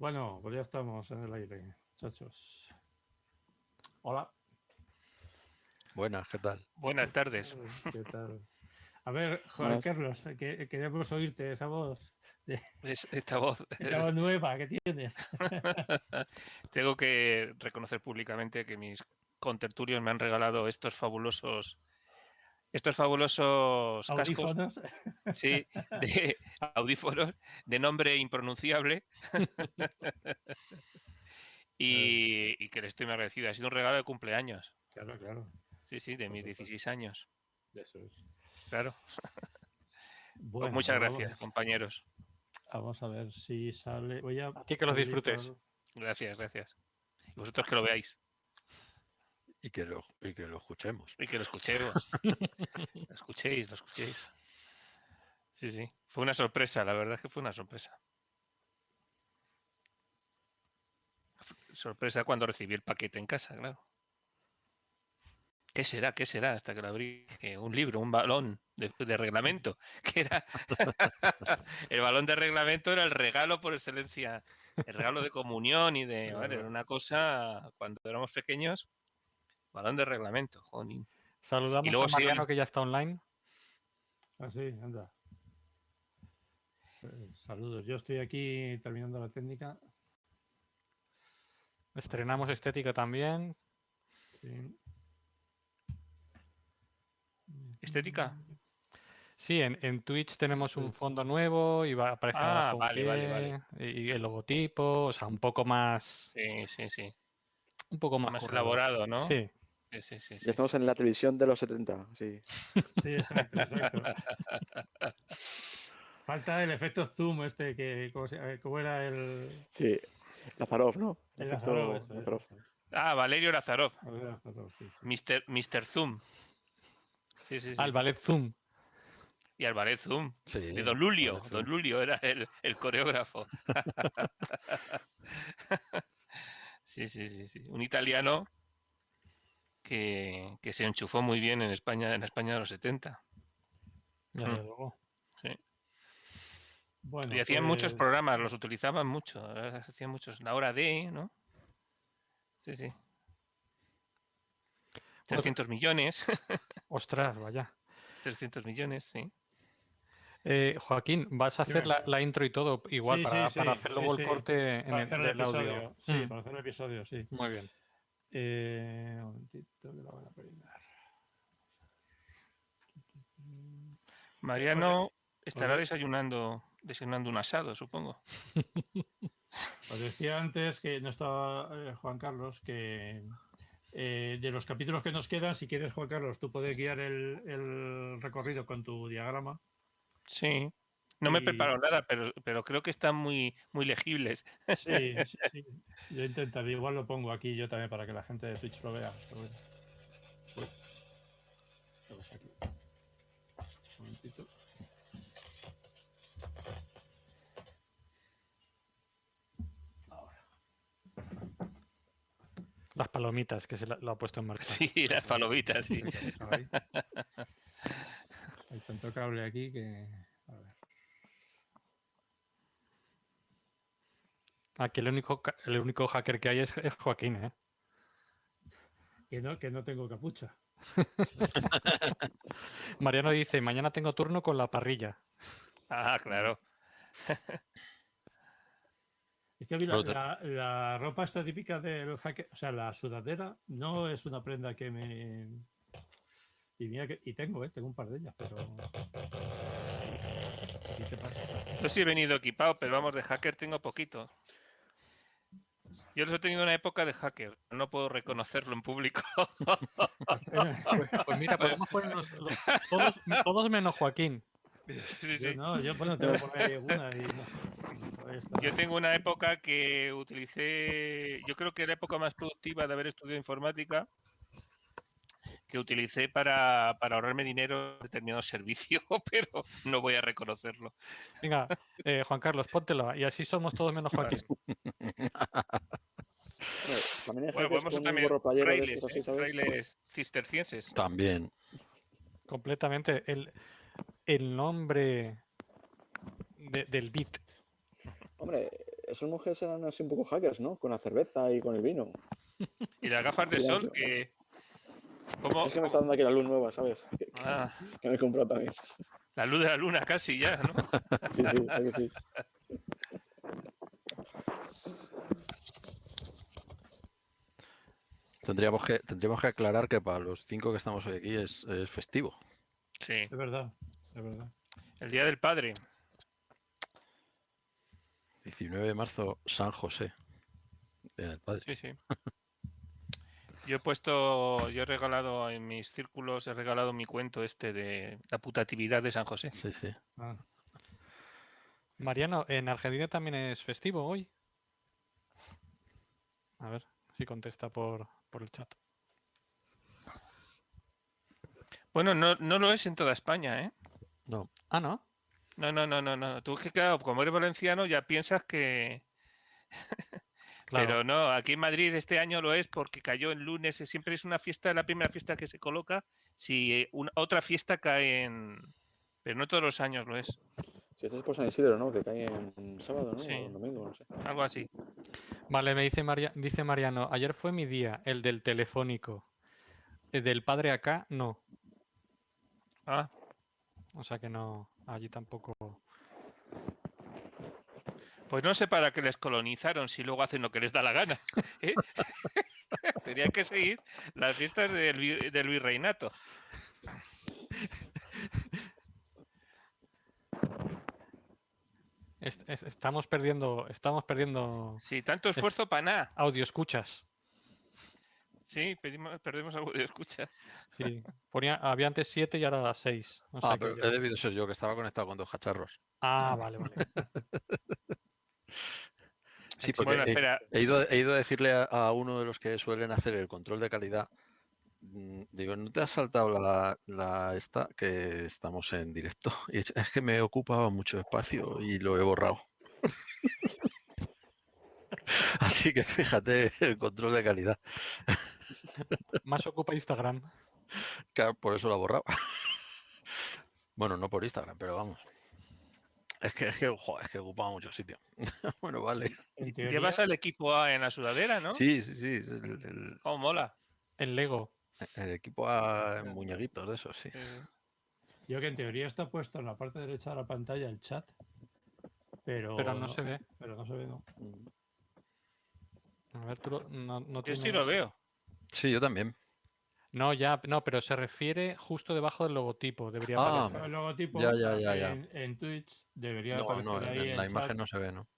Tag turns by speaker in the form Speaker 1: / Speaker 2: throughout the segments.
Speaker 1: Bueno, pues ya estamos en el aire, muchachos. Hola.
Speaker 2: Buenas, ¿qué tal?
Speaker 3: Buenas tardes.
Speaker 1: ¿Qué tal? A ver, Juan Carlos, que queremos oírte esa voz.
Speaker 3: Esta voz.
Speaker 1: Esa voz nueva que tienes.
Speaker 3: Tengo que reconocer públicamente que mis contertulios me han regalado estos fabulosos
Speaker 1: ¿Audífonos?
Speaker 3: cascos. Sí, de audífonos de nombre impronunciable. y que le estoy muy agradecido. Ha sido un regalo de cumpleaños.
Speaker 1: Claro, claro.
Speaker 3: Sí, de mis 16 años.
Speaker 1: Eso es.
Speaker 3: Claro.
Speaker 1: Bueno,
Speaker 3: pues muchas gracias, compañeros.
Speaker 1: Vamos a ver si sale.
Speaker 2: A ti que los disfrutes.
Speaker 3: Gracias. Y vosotros que lo veáis.
Speaker 2: Y que lo escuchemos.
Speaker 3: Y que lo escuchemos. Lo escuchéis. Sí. Fue una sorpresa, la verdad es que fue una sorpresa. Sorpresa cuando recibí el paquete en casa, claro. ¿Qué será? Hasta que lo abrí. Un libro, un balón de reglamento. Que era el balón de reglamento era el regalo por excelencia. El regalo de comunión y de... Vale, era una cosa, cuando éramos pequeños, balón de reglamento, joder.
Speaker 2: Saludamos a Mariano, que ya está online.
Speaker 1: Ah, sí, anda. Saludos. Yo estoy aquí terminando la técnica.
Speaker 2: Estrenamos estética también.
Speaker 1: Sí.
Speaker 3: ¿Estética?
Speaker 2: Sí, en Twitch tenemos un fondo nuevo y va a aparecer abajo un pie,
Speaker 3: vale.
Speaker 2: Y el logotipo, o sea, un poco más...
Speaker 3: Sí.
Speaker 2: Un poco más
Speaker 3: elaborado, ¿no?
Speaker 2: Sí.
Speaker 3: Sí.
Speaker 4: Ya estamos en la televisión de los 70, sí.
Speaker 1: Sí, exacto. Falta el efecto zoom ¿cómo era el...?
Speaker 4: Sí, Lazarov, ¿no?
Speaker 1: El Lazarov, eso.
Speaker 3: Valerio Lazarov.
Speaker 1: Sí.
Speaker 3: Mr. Zoom. Sí.
Speaker 2: Al ballet Zoom.
Speaker 3: Y al ballet Zoom.
Speaker 2: Sí,
Speaker 3: de Don Lulio. Don Lulio era el coreógrafo. Sí. Un italiano que se enchufó muy bien en España de los 70.
Speaker 2: Desde luego.
Speaker 3: Sí.
Speaker 1: Bueno,
Speaker 3: y hacían muchos programas, los utilizaban mucho. Hacían muchos. La hora de, ¿no? Sí. 300 millones.
Speaker 2: Ostras, vaya.
Speaker 3: 300 millones, sí.
Speaker 2: Joaquín, vas a hacer la intro y todo igual para hacer luego el corte en el audio.
Speaker 1: Sí, para hacer el episodio, sí.
Speaker 2: Muy bien.
Speaker 1: Un momentito que lo van a peinar.
Speaker 3: Mariano estará desayunando un asado, supongo.
Speaker 1: Os decía antes que no estaba Juan Carlos, que de los capítulos que nos quedan, si quieres, Juan Carlos, tú puedes guiar el recorrido con tu diagrama.
Speaker 3: Sí. No me he preparado nada, pero creo que están muy, muy legibles.
Speaker 1: Sí. Yo intentaré, igual lo pongo aquí yo también para que la gente de Twitch lo vea. Pero bueno. Uy. ¿Qué pasa aquí? Un momentito. Ahora.
Speaker 2: Las palomitas que se lo ha puesto en marcha.
Speaker 3: Sí, las palomitas, sí.
Speaker 1: Hay tanto cable aquí que... A ver.
Speaker 2: Aquí el único hacker que hay es Joaquín, ¿eh?
Speaker 1: Que no tengo capucha.
Speaker 2: Mariano dice, mañana tengo turno con la parrilla.
Speaker 3: Ah, claro.
Speaker 1: Es que a mí la ropa esta típica del hacker, o sea, la sudadera, no es una prenda que me... Y mira que tengo un par de ellas, pero... ¿Qué pasa?
Speaker 3: Yo sí he venido equipado, pero vamos, de hacker tengo poquito. Yo los he tenido en una época de hacker, no puedo reconocerlo en público.
Speaker 2: Pues mira, podemos ponernos todos menos Joaquín.
Speaker 3: Sí.
Speaker 1: Yo bueno, tengo que poner una y no sé.
Speaker 3: Yo tengo una época que utilicé, yo creo que la época más productiva de haber estudiado informática, que utilicé para ahorrarme dinero en determinado servicio, pero no voy a reconocerlo.
Speaker 2: Venga, Juan Carlos, póntelo y así somos todos menos Joaquín.
Speaker 4: También hay
Speaker 3: Bueno,
Speaker 4: hackers
Speaker 3: podemos
Speaker 4: con un
Speaker 3: también
Speaker 4: gorro playero de
Speaker 3: frailes,
Speaker 4: estos así, ¿sabes?
Speaker 3: frailes cistercienses.
Speaker 5: También.
Speaker 2: Completamente. El nombre del beat.
Speaker 4: Hombre, esos monjes eran así un poco hackers, ¿no? Con la cerveza y con el vino.
Speaker 3: Y las gafas de sol que... ¿Cómo?
Speaker 4: Es que me está dando aquí la luz nueva, ¿sabes?
Speaker 3: Ah,
Speaker 4: Que me he comprado también.
Speaker 3: la luz de la luna casi ya, ¿no?
Speaker 4: Sí, hay que sí.
Speaker 5: Tendríamos que aclarar que para los 5 que estamos hoy aquí es festivo.
Speaker 3: Sí.
Speaker 1: Es verdad, es verdad.
Speaker 3: El Día del Padre.
Speaker 5: 19 de marzo, San José. Día del Padre.
Speaker 3: Sí. Yo he regalado en mis círculos, he regalado mi cuento de la putatividad de San José.
Speaker 5: Sí.
Speaker 1: Ah.
Speaker 2: Mariano, ¿en Argentina también es festivo hoy? A ver si contesta por el chat.
Speaker 3: Bueno, no lo es en toda España, ¿eh?
Speaker 5: No.
Speaker 2: Ah, ¿no?
Speaker 3: No. Tú que, claro, como eres valenciano, ya piensas que...
Speaker 2: Claro.
Speaker 3: Pero no, aquí en Madrid este año lo es porque cayó el lunes, siempre es una fiesta, la primera fiesta que se coloca, si otra fiesta cae en... Pero no todos los años lo es.
Speaker 4: Si este es por San Isidro, ¿no? Que cae en sábado, ¿no?
Speaker 3: Sí.
Speaker 4: O en domingo, no sé.
Speaker 3: Algo así.
Speaker 2: Vale, dice Mariano, ayer fue mi día, el del telefónico. El del padre acá, no.
Speaker 3: Ah,
Speaker 2: O sea que no, allí tampoco.
Speaker 3: pues no sé para qué les colonizaron si luego hacen lo que les da la gana. ¿eh? Tenían que seguir las fiestas del virreinato.
Speaker 2: Estamos perdiendo
Speaker 3: Sí, tanto esfuerzo para nada.
Speaker 2: audio escuchas.
Speaker 3: Sí, perdemos algo de escucha.
Speaker 2: Sí, había antes 7 y ahora 6. O sea
Speaker 5: Pero
Speaker 2: que-
Speaker 5: he debido ser yo, que estaba conectado con 2 cacharros.
Speaker 2: Ah, vale.
Speaker 5: Sí, porque
Speaker 3: Bueno, espera.
Speaker 5: he ido a decirle a uno de los que suelen hacer el control de calidad, digo, ¿no te has saltado la esta? Que estamos en directo. Y es que me ocupaba mucho espacio y lo he borrado. Así que fíjate el control de calidad.
Speaker 2: Más ocupa Instagram.
Speaker 5: Claro, por eso lo he borrado. Bueno, no por Instagram, pero vamos. Es que ocupaba mucho sitio. Bueno, vale.
Speaker 1: En teoría,
Speaker 3: Llevas al equipo A en la sudadera, ¿no?
Speaker 5: Sí.
Speaker 3: Oh, mola.
Speaker 2: El Lego.
Speaker 5: El equipo a muñequitos de esos, sí.
Speaker 1: yo que en teoría está puesto en la parte derecha de la pantalla el chat, pero
Speaker 2: no se ve.
Speaker 1: Pero no se ve, ¿no?
Speaker 2: A ver, tú no
Speaker 3: Yo
Speaker 2: tienes...
Speaker 3: sí lo veo.
Speaker 5: Sí, yo también.
Speaker 2: No, pero se refiere justo debajo del logotipo. Debería
Speaker 5: Ah,
Speaker 2: aparecer.
Speaker 1: El logotipo
Speaker 5: Ya.
Speaker 1: En Twitch debería
Speaker 5: No,
Speaker 1: aparecer ahí
Speaker 5: en la
Speaker 1: el
Speaker 5: imagen
Speaker 1: chat.
Speaker 5: no se ve, ¿no?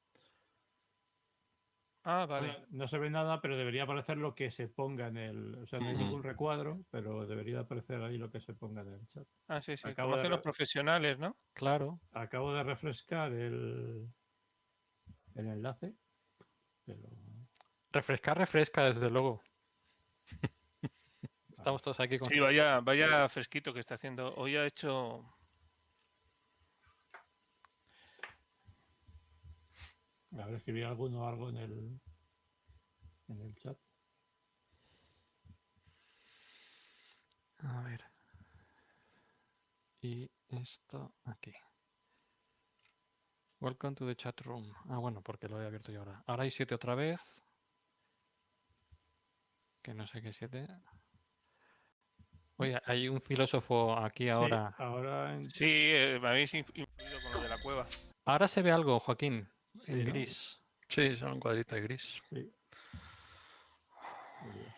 Speaker 3: Ah, vale.
Speaker 1: No se ve nada, pero debería aparecer lo que se ponga en el... O sea, no hay ningún recuadro, pero debería aparecer ahí lo que se ponga en el chat.
Speaker 3: Ah, sí, sí.
Speaker 1: Acabo
Speaker 3: Como
Speaker 1: de
Speaker 3: hacen los profesionales, ¿no?
Speaker 2: Claro.
Speaker 1: Acabo de refrescar el enlace, pero...
Speaker 2: Refresca, desde luego. Estamos todos aquí con...
Speaker 3: Sí, vaya fresquito que está haciendo. Hoy ha hecho...
Speaker 1: A ver, escribir algo en el chat.
Speaker 2: A ver. Y esto aquí. Welcome to the chat room. Ah, bueno, porque lo he abierto yo ahora. Ahora hay 7 otra vez. Que no sé qué 7. Oye, hay un filósofo aquí ahora.
Speaker 1: Sí, ahora...
Speaker 3: Sí, me habéis influido con lo de la cueva.
Speaker 2: Ahora se ve algo, Joaquín,
Speaker 1: Sí,
Speaker 2: en
Speaker 1: ¿no?
Speaker 2: gris.
Speaker 5: Sí, son un cuadrito de gris.
Speaker 1: Sí. Muy bien.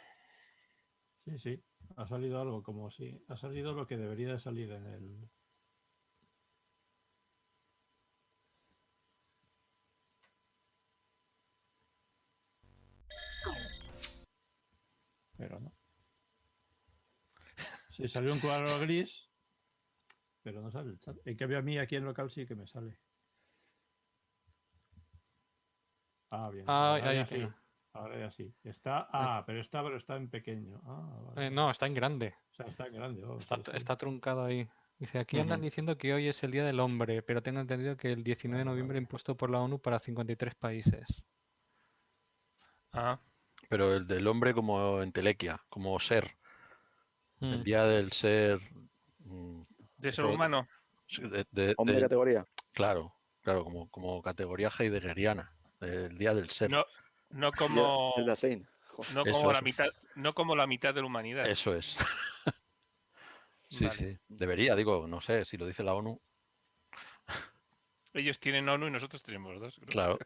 Speaker 1: Sí, sí. Ha salido algo como si... Ha salido lo que debería de salir en el... Pero no. Sí, salió un cuadro gris, pero no sale el chat. En cambio a mí aquí en local sí que me sale. Ah, bien.
Speaker 2: Ah,
Speaker 1: Ahora
Speaker 2: ahí
Speaker 1: ya
Speaker 2: tiene.
Speaker 1: sí. Ahora ya sí. Está... pero está en pequeño. Vale.
Speaker 2: No, está en grande.
Speaker 1: O sea, está en grande.
Speaker 2: Está truncado ahí. Dice, aquí andan diciendo que hoy es el Día del Hombre, pero tengo entendido que el 19 de noviembre impuesto por la ONU para 53 países.
Speaker 3: Ah.
Speaker 5: Pero el del hombre como entelequia, como ser. El día del ser...
Speaker 3: ¿De ser humano?
Speaker 4: Hombre de categoría.
Speaker 5: Claro, como categoría heideggeriana. El día del ser.
Speaker 3: No como...
Speaker 4: El Dasein.
Speaker 3: No como la mitad de la humanidad.
Speaker 5: Eso es. Sí,
Speaker 3: Vale.
Speaker 5: sí. Debería, digo, no sé, si lo dice la ONU.
Speaker 3: Ellos tienen ONU y nosotros tenemos los dos.
Speaker 5: Claro.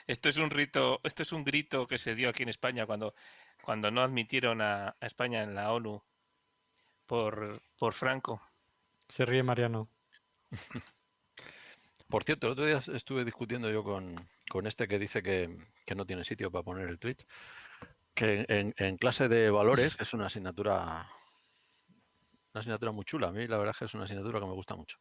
Speaker 3: Esto es un grito que se dio aquí en España cuando no admitieron a España en la ONU por Franco.
Speaker 2: Se ríe Mariano.
Speaker 5: Por cierto, el otro día estuve discutiendo yo con este que dice que no tiene sitio para poner el tweet, que en clase de valores, que es una asignatura muy chula. A mí la verdad es que es una asignatura que me gusta mucho.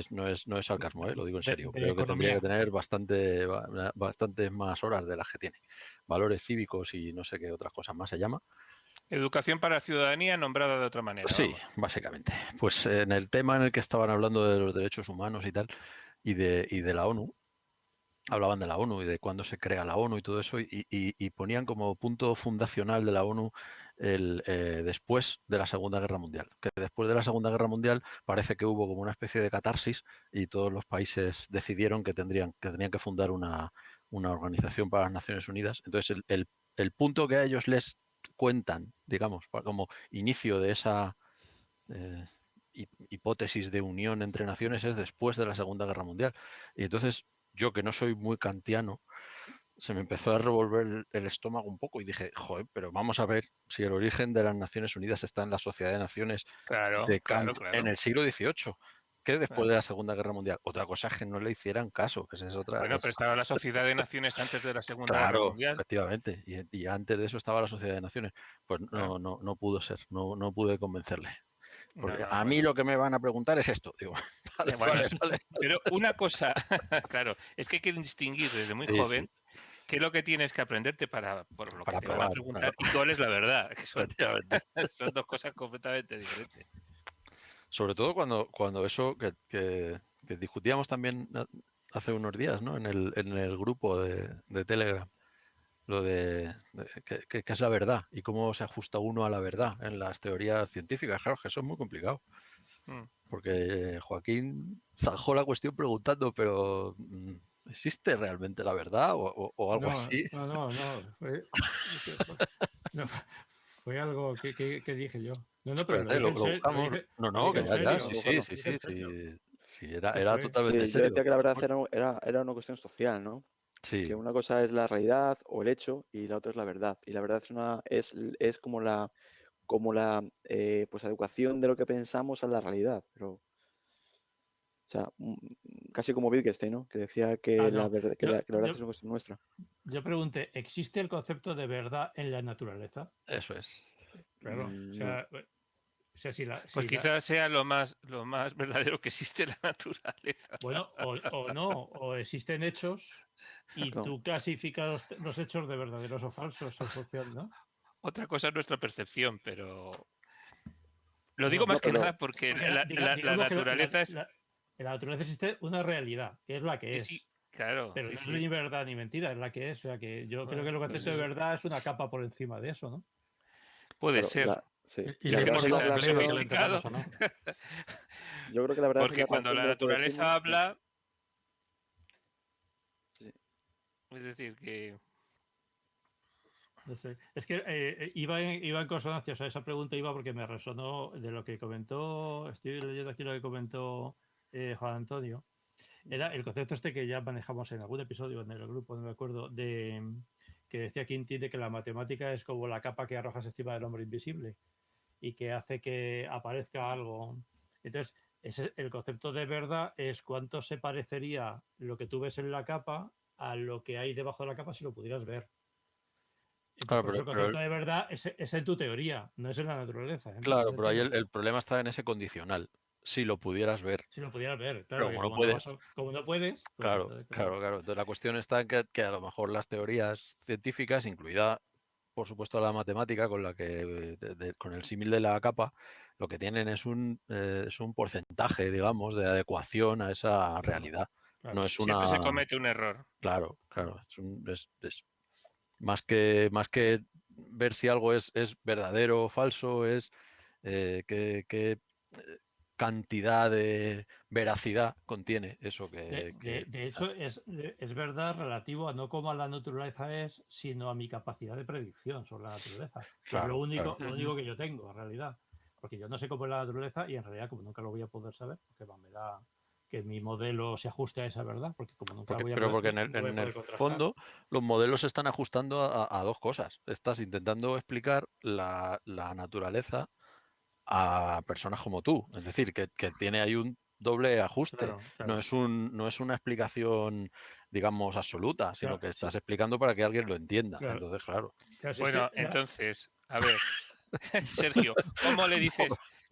Speaker 5: No es sarcasmo, lo digo en serio. Creo que tendría que tener bastantes más horas de las que tiene. Valores cívicos y no sé qué otras cosas más se llama.
Speaker 3: Educación para la ciudadanía nombrada de otra manera.
Speaker 5: Sí,
Speaker 3: vamos.
Speaker 5: básicamente. Pues en el tema en el que estaban hablando de los derechos humanos y tal, y de la ONU, hablaban de la ONU y de cuándo se crea la ONU y todo eso, y ponían como punto fundacional de la ONU después de la Segunda Guerra Mundial. Que después de la Segunda Guerra Mundial parece que hubo como una especie de catarsis y todos los países decidieron que tenían que fundar una organización para las Naciones Unidas. Entonces, el punto que a ellos les cuentan, digamos, como inicio de esa hipótesis de unión entre naciones es después de la Segunda Guerra Mundial. Y entonces yo, que no soy muy kantiano, se me empezó a revolver el estómago un poco y dije, joder, pero vamos a ver si el origen de las Naciones Unidas está en la Sociedad de Naciones de Kant en el siglo XVIII, que después de la Segunda Guerra Mundial. Otra cosa es que no le hicieran caso, que esa es otra.
Speaker 3: Bueno, pero estaba la Sociedad de Naciones antes de la Segunda Guerra
Speaker 5: Claro,
Speaker 3: Mundial.
Speaker 5: efectivamente. Y antes de eso estaba la Sociedad de Naciones. Pues no pudo ser, no pude convencerle. Porque a mí lo que me van a preguntar es esto. Digo, vale.
Speaker 3: Pero una cosa, claro, es que hay que distinguir desde muy joven qué es lo que tienes que aprenderte por lo que te van a preguntar y cuál es la verdad. Que son dos cosas completamente diferentes.
Speaker 5: Sobre todo cuando eso que discutíamos también hace unos días, ¿no? En el grupo de Telegram, lo de qué es la verdad y cómo se ajusta uno a la verdad en las teorías científicas. Claro, que eso es muy complicado. Porque Joaquín zanjó la cuestión preguntando, pero ¿existe realmente la verdad o algo así?
Speaker 1: No, fue algo que dije yo. No, pero
Speaker 5: espérate, lo buscamos. No, que ya, sí, era totalmente
Speaker 4: sí,
Speaker 5: serio.
Speaker 4: yo decía que la verdad era una cuestión social, ¿no?
Speaker 5: Sí.
Speaker 4: Que una cosa es la realidad o el hecho y la otra es la verdad. Y la verdad es como la pues, educación de lo que pensamos a la realidad. Pero, o sea, casi como Wittgenstein, ¿no? Que decía que
Speaker 1: Ah,
Speaker 4: la
Speaker 1: no.
Speaker 4: verdad,
Speaker 1: Yo-
Speaker 4: la verdad
Speaker 1: yo-
Speaker 4: es una cuestión nuestra.
Speaker 1: Yo pregunté, ¿existe el concepto de verdad en la naturaleza?
Speaker 5: Eso es.
Speaker 1: Claro, o
Speaker 4: No.
Speaker 1: sea, si
Speaker 3: Pues quizás sea lo más verdadero que existe en la naturaleza.
Speaker 1: bueno, o no, o existen hechos y
Speaker 4: Claro.
Speaker 1: tú clasificas los hechos de verdaderos o falsos en función, ¿no?
Speaker 3: Otra cosa es nuestra percepción, pero lo
Speaker 1: No,
Speaker 3: digo
Speaker 1: no,
Speaker 3: más que
Speaker 4: pero-
Speaker 3: nada porque
Speaker 1: porque
Speaker 3: la
Speaker 1: digamos que
Speaker 3: naturaleza es...
Speaker 1: en la naturaleza existe una realidad, que es la que
Speaker 3: Sí,
Speaker 1: es.
Speaker 3: claro,
Speaker 1: Pero
Speaker 3: sí,
Speaker 1: no es
Speaker 3: sí.
Speaker 1: ni verdad ni mentira, es la que es. O sea que yo creo que el
Speaker 3: Bueno,
Speaker 1: concepto de verdad es una capa por encima de eso, ¿no?
Speaker 3: puede
Speaker 4: Claro,
Speaker 3: ser.
Speaker 4: sí.
Speaker 2: Y
Speaker 4: La
Speaker 3: Es
Speaker 2: le
Speaker 3: que
Speaker 4: verdad
Speaker 3: hemos
Speaker 2: hemos
Speaker 4: es
Speaker 3: sido
Speaker 2: dado
Speaker 4: la
Speaker 3: tan
Speaker 2: empleo, que lo
Speaker 4: relación.
Speaker 2: entendamos
Speaker 3: sofisticados.
Speaker 2: o no.
Speaker 4: Yo creo que la verdad es
Speaker 3: Porque
Speaker 4: la
Speaker 3: cuando
Speaker 4: relación
Speaker 3: la
Speaker 4: de lo que
Speaker 3: naturaleza
Speaker 4: decimos.
Speaker 3: habla,
Speaker 4: Sí.
Speaker 3: es decir, que...
Speaker 1: No sé. Es que iba en consonancia, o sea, esa pregunta iba porque me resonó de lo que comentó, estoy leyendo aquí lo que comentó Juan Antonio. Era el concepto este que ya manejamos en algún episodio en el grupo, no me acuerdo, de que decía Quintín de que la matemática es como la capa que arrojas encima del hombre invisible y que hace que aparezca algo. Entonces, el concepto de verdad es cuánto se parecería lo que tú ves en la capa a lo que hay debajo de la capa si lo pudieras ver. Entonces,
Speaker 5: Claro,
Speaker 1: por eso el concepto de verdad es en tu teoría, no es en la naturaleza. En ese
Speaker 5: claro, pero ahí
Speaker 1: sentido.
Speaker 5: el problema está en ese condicional. Si lo pudieras ver.
Speaker 1: Si lo pudieras ver, claro,
Speaker 5: Pero
Speaker 1: que
Speaker 5: como no
Speaker 1: como no,
Speaker 5: puedes.
Speaker 1: como no puedes, pues
Speaker 5: Claro,
Speaker 1: entonces,
Speaker 5: claro, claro. Entonces la cuestión está en que a lo mejor las teorías científicas, incluida por supuesto la matemática, con la que con el símil de la capa, lo que tienen es un porcentaje, digamos, de adecuación a esa realidad.
Speaker 1: claro.
Speaker 5: No es
Speaker 3: Siempre se
Speaker 5: una.
Speaker 3: comete un error.
Speaker 5: Claro, claro. Es más que ver si algo es verdadero o falso, es qué cantidad de veracidad contiene eso
Speaker 1: De hecho, es verdad relativo a no cómo la naturaleza es, sino a mi capacidad de predicción sobre la naturaleza. Que es
Speaker 5: Claro, claro.
Speaker 1: lo único que yo tengo, en realidad. Porque yo no sé cómo es la naturaleza y en realidad, como nunca lo voy a poder saber, porque me da que mi modelo se ajuste a esa verdad, porque como nunca lo voy a
Speaker 5: Pero
Speaker 1: poder,
Speaker 5: porque
Speaker 1: nunca voy a
Speaker 5: en el
Speaker 1: poder contrastar.
Speaker 5: fondo los modelos se están ajustando a dos cosas. Estás intentando explicar la naturaleza a personas como tú. Es decir, que tiene ahí un doble ajuste.
Speaker 1: Claro, claro.
Speaker 5: No es una explicación, digamos, absoluta, sino
Speaker 1: Claro,
Speaker 5: que
Speaker 1: sí.
Speaker 5: estás explicando para que alguien lo entienda.
Speaker 1: Claro.
Speaker 5: Entonces, claro.
Speaker 1: Claro, si es
Speaker 3: Bueno,
Speaker 1: que
Speaker 3: entonces, a ver, Sergio,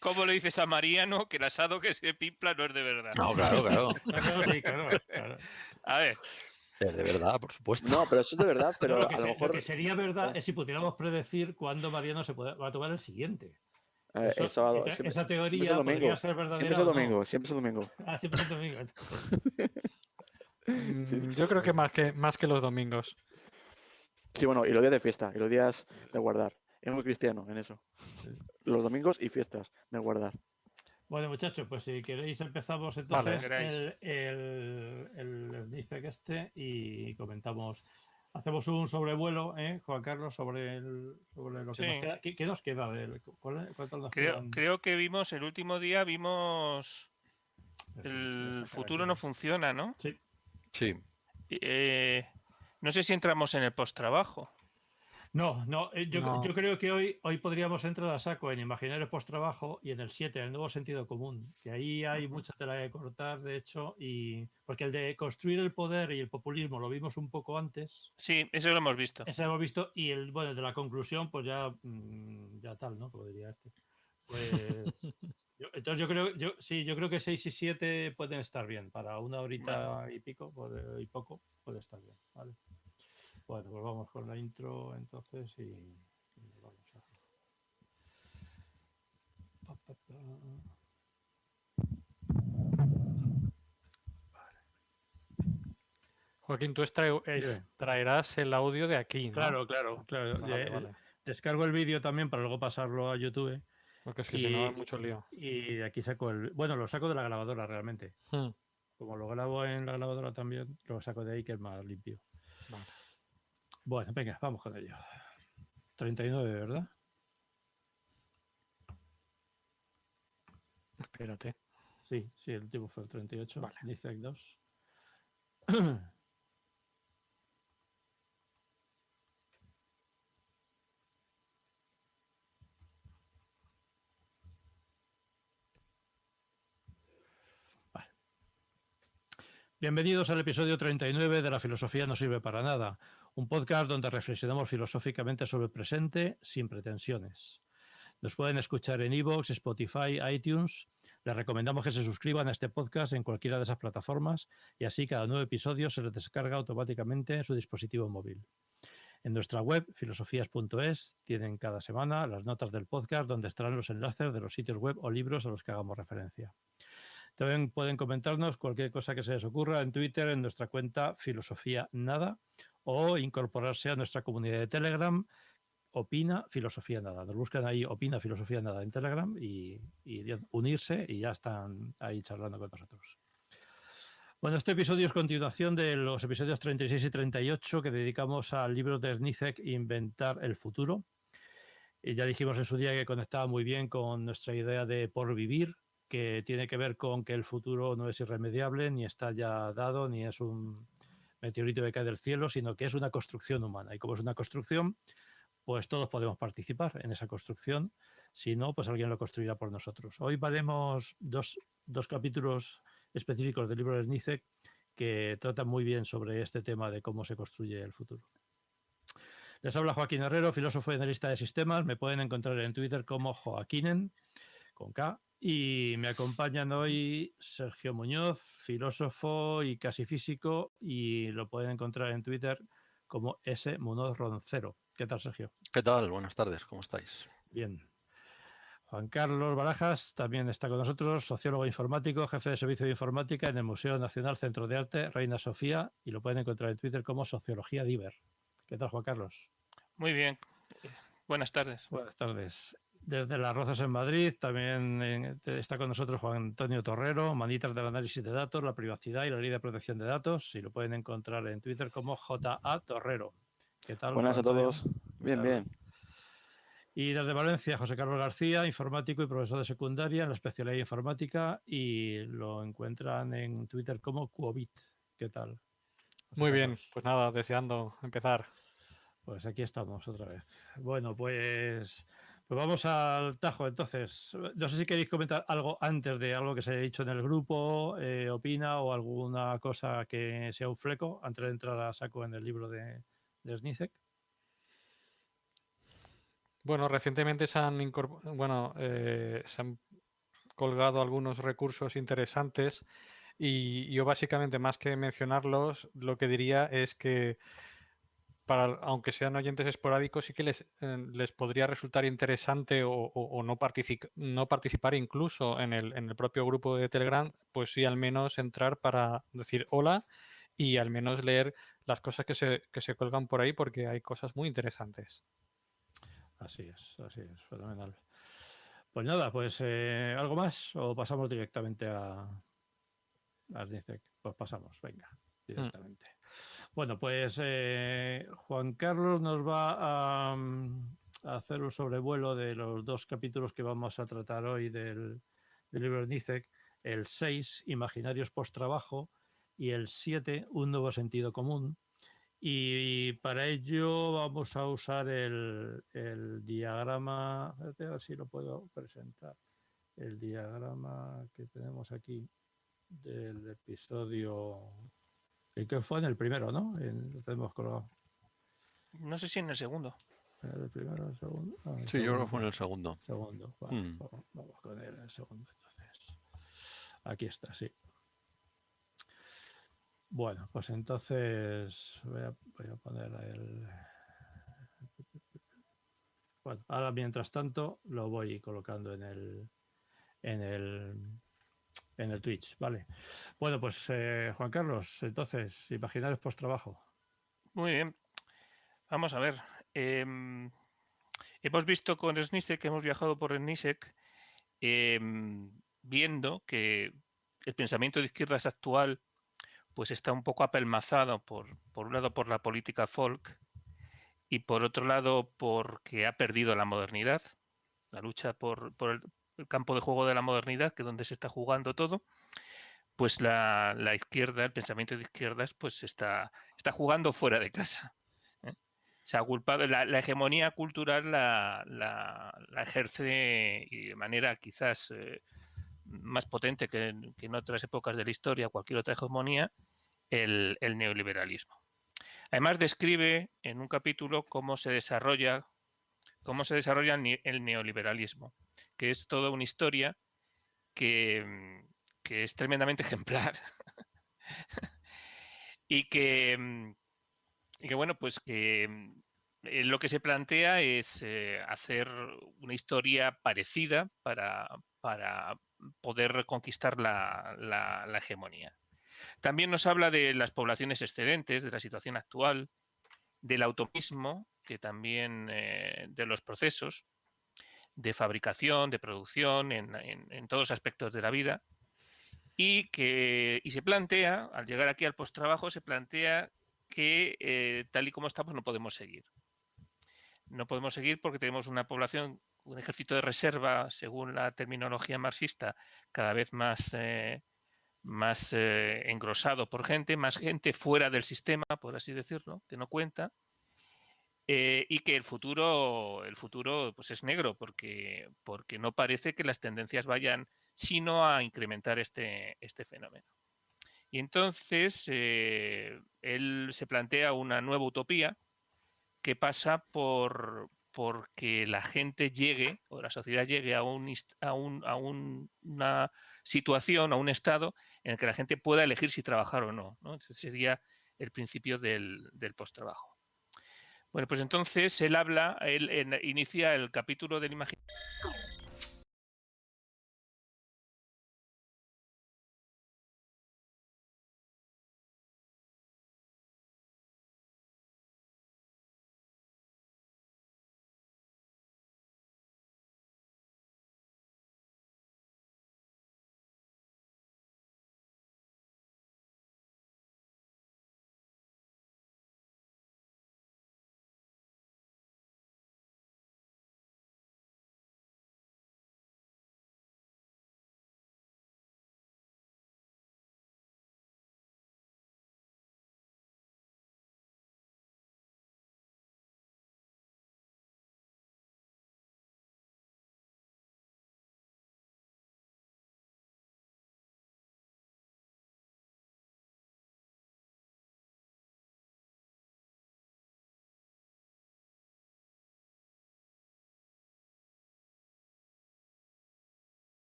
Speaker 3: ¿cómo le dices a Mariano que el asado que se pimpla no es de verdad?
Speaker 5: No, claro, claro.
Speaker 1: No, sí, claro.
Speaker 3: A ver,
Speaker 5: Es de verdad, por supuesto.
Speaker 4: No, pero eso es de verdad,
Speaker 1: No,
Speaker 4: pero
Speaker 1: lo
Speaker 4: a lo
Speaker 1: que
Speaker 4: mejor
Speaker 1: sería verdad es si pudiéramos predecir cuándo Mariano va a tomar el siguiente.
Speaker 4: el sábado,
Speaker 1: Esa
Speaker 4: siempre es el
Speaker 1: teoría podría
Speaker 4: domingo.
Speaker 1: ser
Speaker 4: Siempre es
Speaker 1: verdadera
Speaker 4: el
Speaker 1: o no.
Speaker 4: domingo, siempre es el domingo.
Speaker 1: Ah, siempre es el domingo.
Speaker 4: Sí,
Speaker 2: Yo creo que más que los domingos.
Speaker 4: sí, bueno, y los días de fiesta, y los días de guardar. Es muy cristiano en eso. Los domingos y fiestas de guardar.
Speaker 1: Bueno, muchachos, pues si queréis empezamos
Speaker 2: Vale.
Speaker 1: entonces el dice que y comentamos. Hacemos un sobrevuelo, Juan Carlos, sobre lo que nos
Speaker 3: Sí.
Speaker 1: queda. ¿Qué nos queda? ¿Cuántos nos quedan?
Speaker 3: creo que vimos, el último día vimos
Speaker 1: Voy a
Speaker 3: el
Speaker 1: sacar
Speaker 3: futuro
Speaker 1: aquí.
Speaker 3: no funciona, ¿no?
Speaker 1: Sí.
Speaker 5: Sí.
Speaker 3: No sé si entramos en el post-trabajo.
Speaker 1: No, yo
Speaker 2: No.
Speaker 1: creo que hoy podríamos entrar a saco en Imaginario Post-Trabajo y en el 7, el nuevo sentido común, que ahí hay mucha tela que cortar, de hecho, porque el de construir el poder y el populismo lo vimos un poco antes,
Speaker 3: Sí, eso lo hemos visto.
Speaker 1: ese lo hemos visto, y el de la conclusión, pues ya tal, ¿no? Como diría este. Pues entonces yo creo que 6 y 7 pueden estar bien, para una horita y pico, y poco, puede estar bien, ¿vale? Bueno, pues vamos con la intro entonces y vamos a...
Speaker 2: Joaquín, tú extraerás el audio de aquí, ¿no?
Speaker 1: Claro.
Speaker 2: Vale.
Speaker 1: Descargo el vídeo también para luego pasarlo a YouTube.
Speaker 2: Porque es que si no es mucho lío.
Speaker 1: Y de aquí saco bueno, lo saco de la grabadora realmente. Como lo grabo en la grabadora también, lo saco de ahí que es más limpio.
Speaker 2: Vale.
Speaker 1: Bueno, venga, vamos con ello. 39, ¿verdad?
Speaker 2: Espérate.
Speaker 1: Sí, el último fue el 38.
Speaker 2: Vale.
Speaker 1: Dice 2. Bienvenidos al episodio 39 de La filosofía no sirve para nada, un podcast donde reflexionamos filosóficamente sobre el presente sin pretensiones. Nos pueden escuchar en iVoox, Spotify, iTunes. Les recomendamos que se suscriban a este podcast en cualquiera de esas plataformas y así cada nuevo episodio se les descarga automáticamente en su dispositivo móvil. En nuestra web, filosofías.es, tienen cada semana las notas del podcast donde estarán los enlaces de los sitios web o libros a los que hagamos referencia. También pueden comentarnos cualquier cosa que se les ocurra en Twitter, en nuestra cuenta Filosofía Nada, o incorporarse a nuestra comunidad de Telegram, Opina Filosofía Nada. Nos buscan ahí Opina Filosofía Nada en Telegram y unirse y ya están ahí charlando con nosotros. Bueno, este episodio es continuación de los episodios 36 y 38 que dedicamos al libro de Zizek, Inventar el futuro. Y ya dijimos en su día que conectaba muy bien con nuestra idea de porvivir, que tiene que ver con que el futuro no es irremediable, ni está ya dado, ni es un meteorito que cae del cielo, sino que es una construcción humana. Y como es una construcción, pues todos podemos participar en esa construcción. Si no, pues alguien lo construirá por nosotros. Hoy veremos dos capítulos específicos del libro de Zizek que tratan muy bien sobre este tema de cómo se construye el futuro. Les habla Joaquín Herrero, filósofo y analista de sistemas. Me pueden encontrar en Twitter como Joaquinen, con K. Y me acompañan hoy Sergio Muñoz, filósofo y casi físico, y lo pueden encontrar en Twitter como S. Muñoz Roncero. ¿Qué tal, Sergio?
Speaker 5: ¿Qué tal? Buenas tardes, ¿cómo estáis?
Speaker 1: Bien. Juan Carlos Barajas también está con nosotros, sociólogo informático, jefe de servicio de informática en el Museo Nacional Centro de Arte Reina Sofía, y lo pueden encontrar en Twitter como Sociología Diver. ¿Qué tal, Juan Carlos?
Speaker 3: Muy bien. Buenas tardes.
Speaker 1: Buenas tardes. Desde Las Rozas en Madrid también está con nosotros Juan Antonio Torrero, manitas del análisis de datos, la privacidad y la ley de protección de datos, y lo pueden encontrar en Twitter como JA Torrero. ¿Qué tal,
Speaker 4: Buenas
Speaker 1: Juan
Speaker 4: a
Speaker 1: Antonio?
Speaker 4: todos. Bien, bien.
Speaker 1: Y desde Valencia, José Carlos García, informático y profesor de secundaria en la especialidad de informática, y lo encuentran en Twitter como Cuobit. ¿Qué tal, José
Speaker 2: Muy bien,
Speaker 1: Carlos?
Speaker 2: pues nada, deseando empezar.
Speaker 1: Pues aquí estamos otra vez. Bueno, pues vamos al tajo. Entonces, no sé si queréis comentar algo antes de algo que se haya dicho en el grupo, opina o alguna cosa que sea un fleco antes de entrar a saco en el libro de Zizek.
Speaker 2: Bueno, recientemente se han colgado algunos recursos interesantes y yo básicamente, más que mencionarlos, lo que diría es que aunque sean oyentes esporádicos, sí que les podría resultar interesante o no participar incluso en el propio grupo de Telegram, pues sí al menos entrar para decir hola y al menos leer las cosas que se cuelgan por ahí, porque hay cosas muy interesantes.
Speaker 1: Así es, fenomenal. Pues nada, pues ¿algo más o pasamos directamente a Zizek? Pues pasamos, venga, directamente. Bueno, pues Juan Carlos nos va a hacer un sobrevuelo de los dos capítulos que vamos a tratar hoy del libro de Zizek, el 6, Imaginarios post-trabajo, y el 7, Un nuevo sentido común. Y para ello vamos a usar el diagrama, a ver si lo puedo presentar, el diagrama que tenemos aquí del episodio, que fue en el primero, ¿no? Lo tenemos colgado.
Speaker 3: No sé si en el segundo.
Speaker 1: ¿El primero o el segundo? Ah, el
Speaker 5: Sí, yo creo
Speaker 1: segundo.
Speaker 5: que fue en el segundo.
Speaker 1: Segundo, vale, vamos con el segundo entonces. Aquí está, sí. Bueno, pues entonces voy a poner el... Bueno, ahora mientras tanto lo voy colocando en el Twitch, ¿vale? Bueno, pues Juan Carlos, entonces, imaginarios post-trabajo.
Speaker 3: Muy bien. Vamos a ver. Hemos visto con Zizek, que hemos viajado por Zizek, viendo que el pensamiento de izquierdas actual pues está un poco apelmazado por un lado por la política folk y por otro lado porque ha perdido la modernidad, la lucha por el campo de juego de la modernidad, que es donde se está jugando todo. Pues la izquierda, el pensamiento de izquierdas, pues está jugando fuera de casa. Se ha culpado, la hegemonía cultural la ejerce y de manera quizás más potente que en otras épocas de la historia, cualquier otra hegemonía, el neoliberalismo. Además describe en un capítulo cómo se desarrolla el neoliberalismo, que es toda una historia que es tremendamente ejemplar y que bueno, pues que lo que se plantea es hacer una historia parecida para poder reconquistar la hegemonía. También nos habla de las poblaciones excedentes, de la situación actual, del automismo, que también de los procesos de fabricación, de producción, en todos los aspectos de la vida, y se plantea, al llegar aquí al posttrabajo, se plantea que tal y como estamos no podemos seguir. No podemos seguir porque tenemos una población, un ejército de reserva, según la terminología marxista, cada vez más engrosado por gente, más gente fuera del sistema, por así decirlo, que no cuenta, y que el futuro pues es negro, porque no parece que las tendencias vayan sino a incrementar este fenómeno. Y entonces él se plantea una nueva utopía que pasa porque la gente llegue, o la sociedad llegue a una situación, a un estado en el que la gente pueda elegir si trabajar o no, ¿no? Ese sería el principio del posttrabajo. Bueno, pues entonces él inicia el capítulo del imaginario.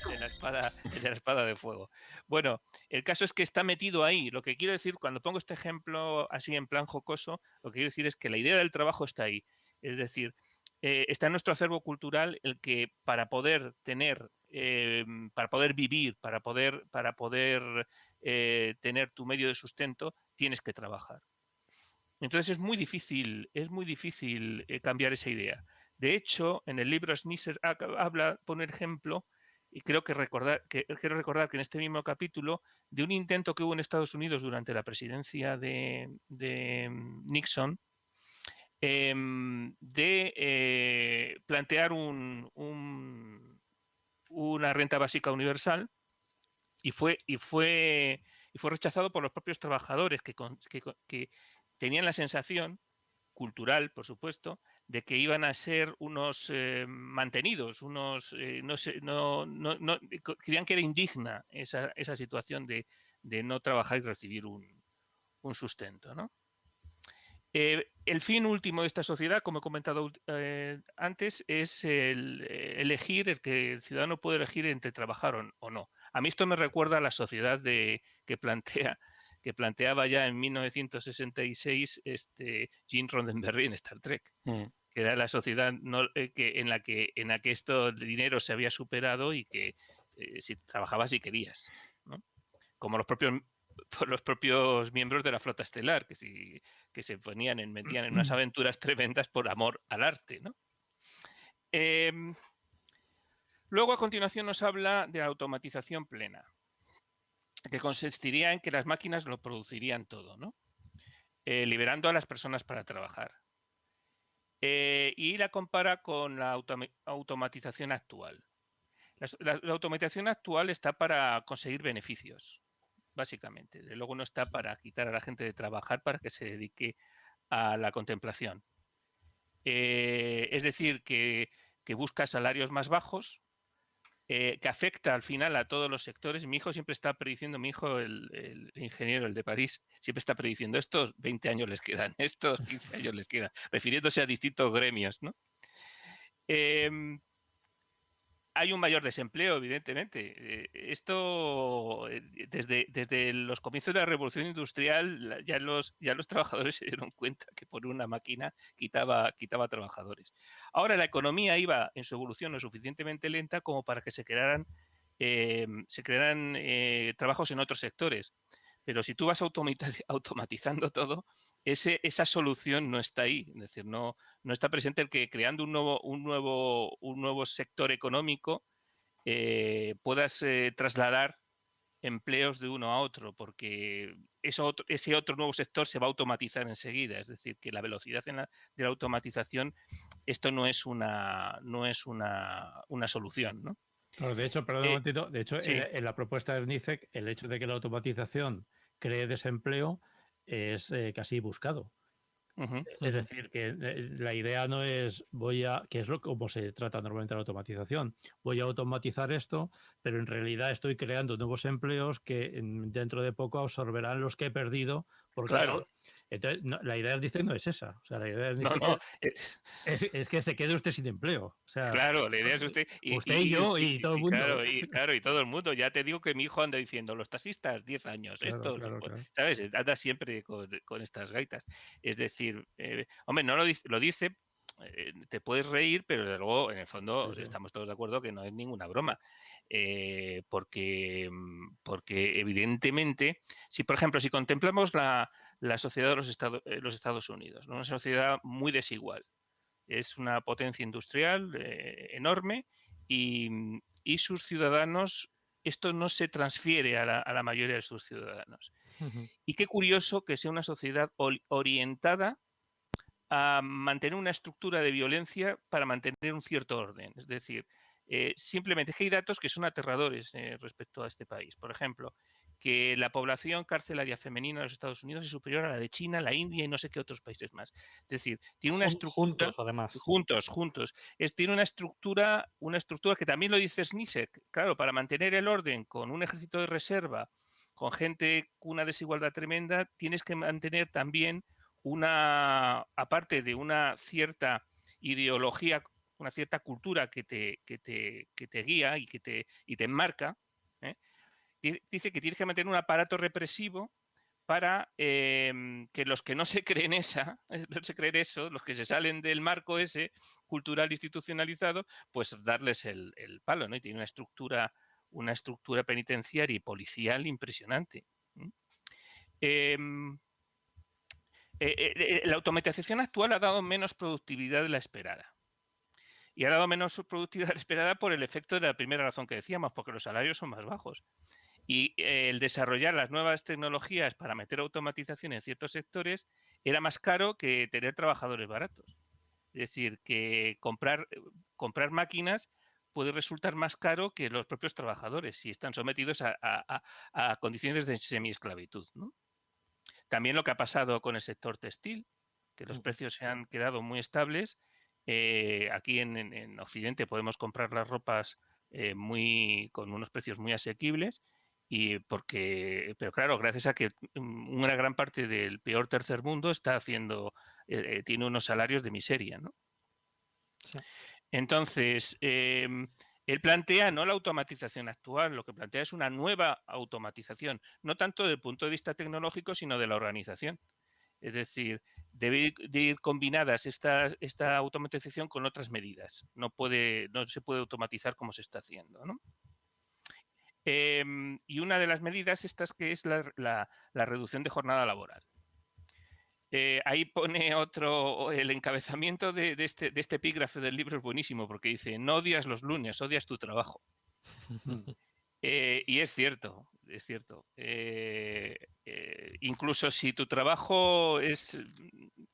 Speaker 3: De la espada de fuego. Bueno, el caso es que está metido ahí. Lo que quiero decir, cuando pongo este ejemplo así en plan jocoso, lo que quiero decir es que la idea del trabajo está ahí. Es decir, está en nuestro acervo cultural el que para poder tener, para poder vivir, para poder tener tu medio de sustento, tienes que trabajar. Entonces es muy difícil cambiar esa idea. De hecho, en el libro Schnisser pone ejemplo, y quiero recordar que en este mismo capítulo, de un intento que hubo en Estados Unidos durante la presidencia de Nixon, de plantear una renta básica universal, y fue rechazado por los propios trabajadores que tenían la sensación cultural, por supuesto, de que iban a ser unos mantenidos, creían que era indigna esa situación de no trabajar y recibir un sustento, ¿no? El fin último de esta sociedad, como he comentado antes, es elegir, el que el ciudadano puede elegir entre trabajar o no. A mí esto me recuerda a la sociedad que planteaba ya en 1966 Gene Roddenberry en Star Trek, que era la sociedad en la que esto de dinero se había superado y que si trabajabas si querías, ¿no? Como por los propios miembros de la flota estelar, que se metían en unas aventuras tremendas por amor al arte, ¿no? Luego, a continuación, nos habla de la automatización plena, que consistiría en que las máquinas lo producirían todo, ¿no? Liberando a las personas para trabajar. Y la compara con la automatización actual. La automatización actual está para conseguir beneficios, básicamente. De luego no está para quitar a la gente de trabajar para que se dedique a la contemplación. Es decir, que busca salarios más bajos, que afecta al final a todos los sectores. Mi hijo siempre está prediciendo, el ingeniero, el de París, siempre está prediciendo estos 20 años les quedan, estos 15 años les quedan, refiriéndose a distintos gremios, ¿no? Hay un mayor desempleo, evidentemente. Esto, desde los comienzos de la Revolución Industrial, ya los trabajadores se dieron cuenta que por una máquina quitaba trabajadores. Ahora la economía iba en su evolución lo suficientemente lenta como para que se crearan trabajos en otros sectores. Pero si tú vas automatizando todo, esa solución no está ahí. Es decir, no está presente el que creando un nuevo sector económico puedas trasladar empleos de uno a otro, porque ese otro nuevo sector se va a automatizar enseguida. Es decir, que la velocidad de la automatización, esto no es una solución, ¿no?
Speaker 1: Claro, de hecho, perdón un momentito, de hecho,
Speaker 3: sí.
Speaker 1: en la propuesta de NICEC, el hecho de que la automatización cree desempleo es casi buscado. Es decir, que la idea no es que es como se trata normalmente la automatización. Voy a automatizar esto, pero en realidad estoy creando nuevos empleos que dentro de poco absorberán los que he perdido. Porque
Speaker 3: claro.
Speaker 1: Entonces, la idea dice no es esa. O sea, la idea dice
Speaker 3: no.
Speaker 1: es que se quede usted sin empleo. O sea,
Speaker 3: claro, la idea es usted
Speaker 1: y yo y todo el mundo.
Speaker 3: Claro, y todo el mundo. Ya te digo que mi hijo anda diciendo, los taxistas, 10 años,
Speaker 1: Claro,
Speaker 3: estos,
Speaker 1: claro.
Speaker 3: ¿sabes? Anda siempre con estas gaitas. Es decir, hombre, no lo dice, te puedes reír, pero desde luego, en el fondo,
Speaker 1: Sí.
Speaker 3: estamos todos de acuerdo que no es ninguna broma. Porque evidentemente, por ejemplo, si contemplamos la sociedad de los Estados Unidos, ¿no? Una sociedad muy desigual. Es una potencia industrial enorme y sus ciudadanos, esto no se transfiere a la mayoría de sus ciudadanos. Y qué curioso que sea una sociedad orientada a mantener una estructura de violencia para mantener un cierto orden. Es decir, simplemente es que hay datos que son aterradores respecto a este país. Por ejemplo, que la población carcelaria femenina de los Estados Unidos es superior a la de China, la India y no sé qué otros países más. Es decir, tiene una estructura...
Speaker 2: Juntos, además.
Speaker 3: Juntos. Tiene una estructura que también lo dice SNISEC. Claro, para mantener el orden con un ejército de reserva, con gente con una desigualdad tremenda, tienes que mantener también aparte de una cierta ideología, una cierta cultura que te guía y te enmarca, dice que tienes que mantener un aparato represivo para que los que no se creen eso, los que se salen del marco ese cultural institucionalizado, pues darles el palo, ¿no? Y tiene una estructura penitenciaria y policial impresionante. La automatización actual ha dado menos productividad de la esperada. Y ha dado menos productividad de la esperada por el efecto de la primera razón que decíamos, porque los salarios son más bajos. Y el desarrollar las nuevas tecnologías para meter automatización en ciertos sectores era más caro que tener trabajadores baratos. Es decir, que comprar máquinas puede resultar más caro que los propios trabajadores si están sometidos a condiciones de semiesclavitud, ¿no? También lo que ha pasado con el sector textil, que los precios se han quedado muy estables. Aquí en Occidente podemos comprar las ropas con unos precios muy asequibles Pero claro, gracias a que una gran parte del peor tercer mundo está tiene unos salarios de miseria, ¿no?
Speaker 2: Sí.
Speaker 3: Entonces, él plantea no la automatización actual, lo que plantea es una nueva automatización, no tanto desde el punto de vista tecnológico, sino de la organización. Es decir, debe de ir combinadas esta automatización con otras medidas. No se puede automatizar como se está haciendo, ¿no? Y una de las medidas estas que es la reducción de jornada laboral. Ahí pone el encabezamiento de este epígrafe del libro es buenísimo porque dice, no odias los lunes, odias tu trabajo. Y es cierto, es cierto. Incluso si tu trabajo es,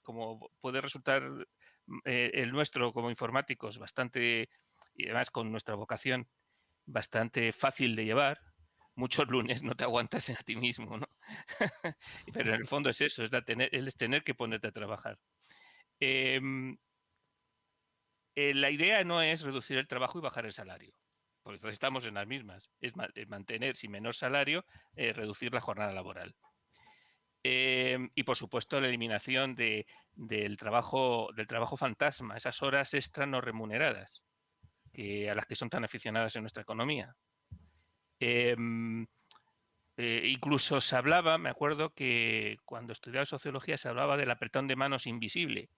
Speaker 3: como puede resultar el nuestro como informáticos, bastante, y además con nuestra vocación, bastante fácil de llevar, muchos lunes no te aguantas a ti mismo, ¿no? Pero en el fondo es eso, es tener que ponerte a trabajar. La idea no es reducir el trabajo y bajar el salario, porque entonces estamos en las mismas. Es mantener sin menor salario, reducir la jornada laboral. Y por supuesto la eliminación del trabajo fantasma, esas horas extra no remuneradas, a las que son tan aficionadas en nuestra economía. Incluso se hablaba, me acuerdo que cuando estudiaba sociología se hablaba del apretón de manos invisible.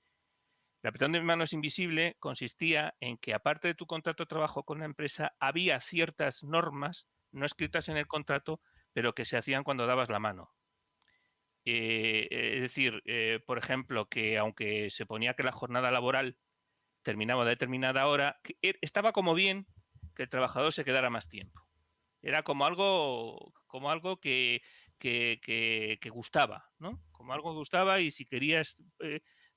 Speaker 3: El apretón de manos invisible consistía en que, aparte de tu contrato de trabajo con la empresa, había ciertas normas no escritas en el contrato, pero que se hacían cuando dabas la mano. Es decir, por ejemplo, que aunque se ponía que la jornada laboral terminaba a determinada hora, estaba como bien que el trabajador se quedara más tiempo. Era como algo que gustaba, ¿no? Como algo que gustaba, y si querías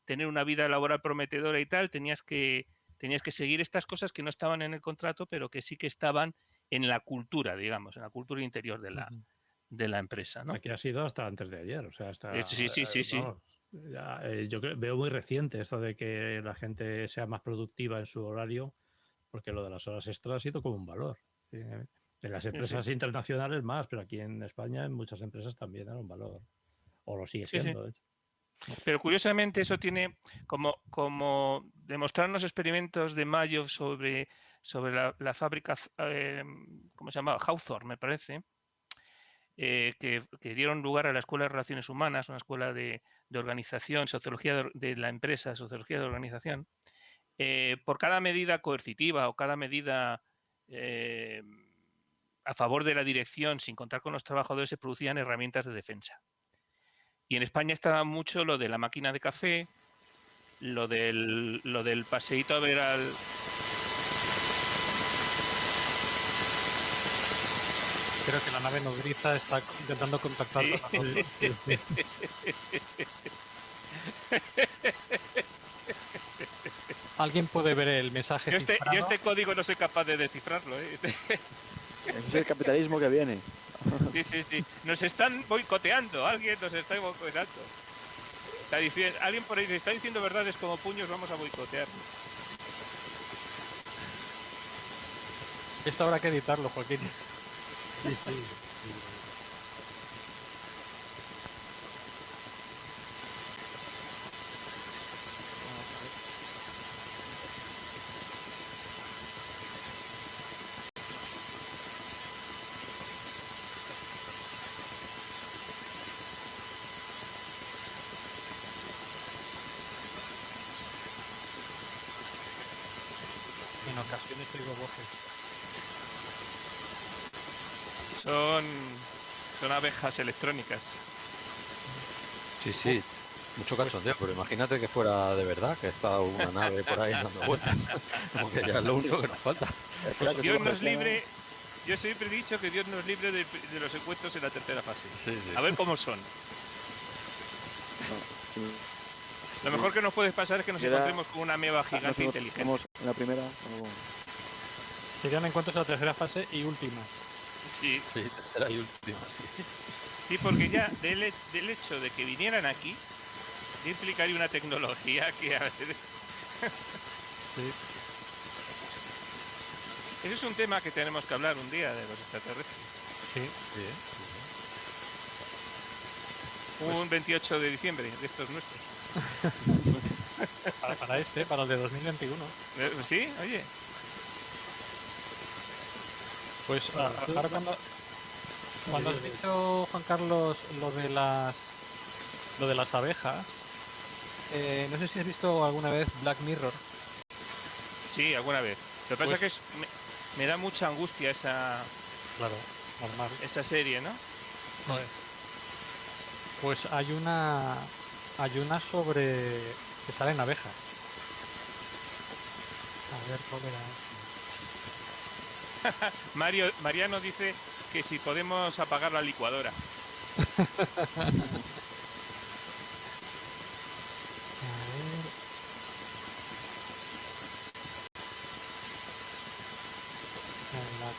Speaker 3: tener una vida laboral prometedora y tal, tenías que seguir estas cosas que no estaban en el contrato, pero que sí que estaban en la cultura, digamos, en la cultura interior de la empresa, ¿no?
Speaker 1: Aquí ha sido hasta antes de ayer, o sea, hasta...
Speaker 3: Sí.
Speaker 1: Vamos, yo veo muy reciente esto de que la gente sea más productiva en su horario, porque lo de las horas extras ha sido como un valor. En las empresas internacionales más, pero aquí en España en muchas empresas también era un valor, o lo sigue siendo. De hecho.
Speaker 3: Pero curiosamente eso tiene como demostraron los experimentos de Mayo sobre la fábrica, ¿cómo se llamaba? Hawthorne, me parece, que dieron lugar a la Escuela de Relaciones Humanas, una escuela de organización, sociología de la empresa, sociología de organización. Por cada medida coercitiva o cada medida a favor de la dirección, sin contar con los trabajadores, se producían herramientas de defensa. Y en España estaba mucho lo de la máquina de café, lo del paseíto a ver al...
Speaker 2: Creo que la nave nodriza está intentando contactar con nosotros. ¿Alguien puede ver el mensaje
Speaker 3: Yo
Speaker 2: cifrado?
Speaker 3: este código no soy capaz de descifrarlo.
Speaker 4: Ese es el capitalismo que viene.
Speaker 3: Sí. Nos están boicoteando. Alguien nos está boicoteando. Alguien por ahí se está diciendo verdades como puños, vamos a boicotear.
Speaker 2: Esto habrá que editarlo, Joaquín.
Speaker 1: Sí.
Speaker 2: En ocasiones oigo voces.
Speaker 3: Son abejas electrónicas.
Speaker 5: Sí, mucho cachondeo, pero imagínate que fuera de verdad, que está una nave por ahí dando vueltas. Como que ya es lo único que nos falta.
Speaker 3: Dios nos libre. Yo siempre he dicho que Dios nos libre de los encuentros en la tercera fase.
Speaker 5: Sí.
Speaker 3: A ver cómo son. Lo mejor que nos puede pasar es que nos encontremos con una ameba gigante inteligente.
Speaker 4: En la primera.
Speaker 2: Serían encuentros de la tercera fase y última.
Speaker 3: Sí,
Speaker 5: tercera y última, sí.
Speaker 3: Sí, porque ya del hecho de que vinieran aquí, ya implicaría una tecnología que a veces...
Speaker 2: Sí.
Speaker 3: Ese es un tema que tenemos que hablar un día de los extraterrestres.
Speaker 2: Sí.
Speaker 3: Un 28 de diciembre de estos nuestros.
Speaker 2: Para el de 2021.
Speaker 3: ¿Sí? Oye.
Speaker 2: Pues
Speaker 1: Bueno, tú-
Speaker 2: ahora cuando has dicho, Juan Carlos, lo de las abejas, no sé si has visto alguna vez Black Mirror.
Speaker 3: Sí, alguna vez. Lo que pasa
Speaker 2: Pues-
Speaker 3: es que me da mucha angustia esa
Speaker 2: Claro, normal.
Speaker 3: serie, ¿no?
Speaker 2: Pues hay una sobre que salen abejas. A ver, ¿cuál era esa?
Speaker 3: Mariano dice que si podemos apagar la licuadora.
Speaker 2: A ver. En la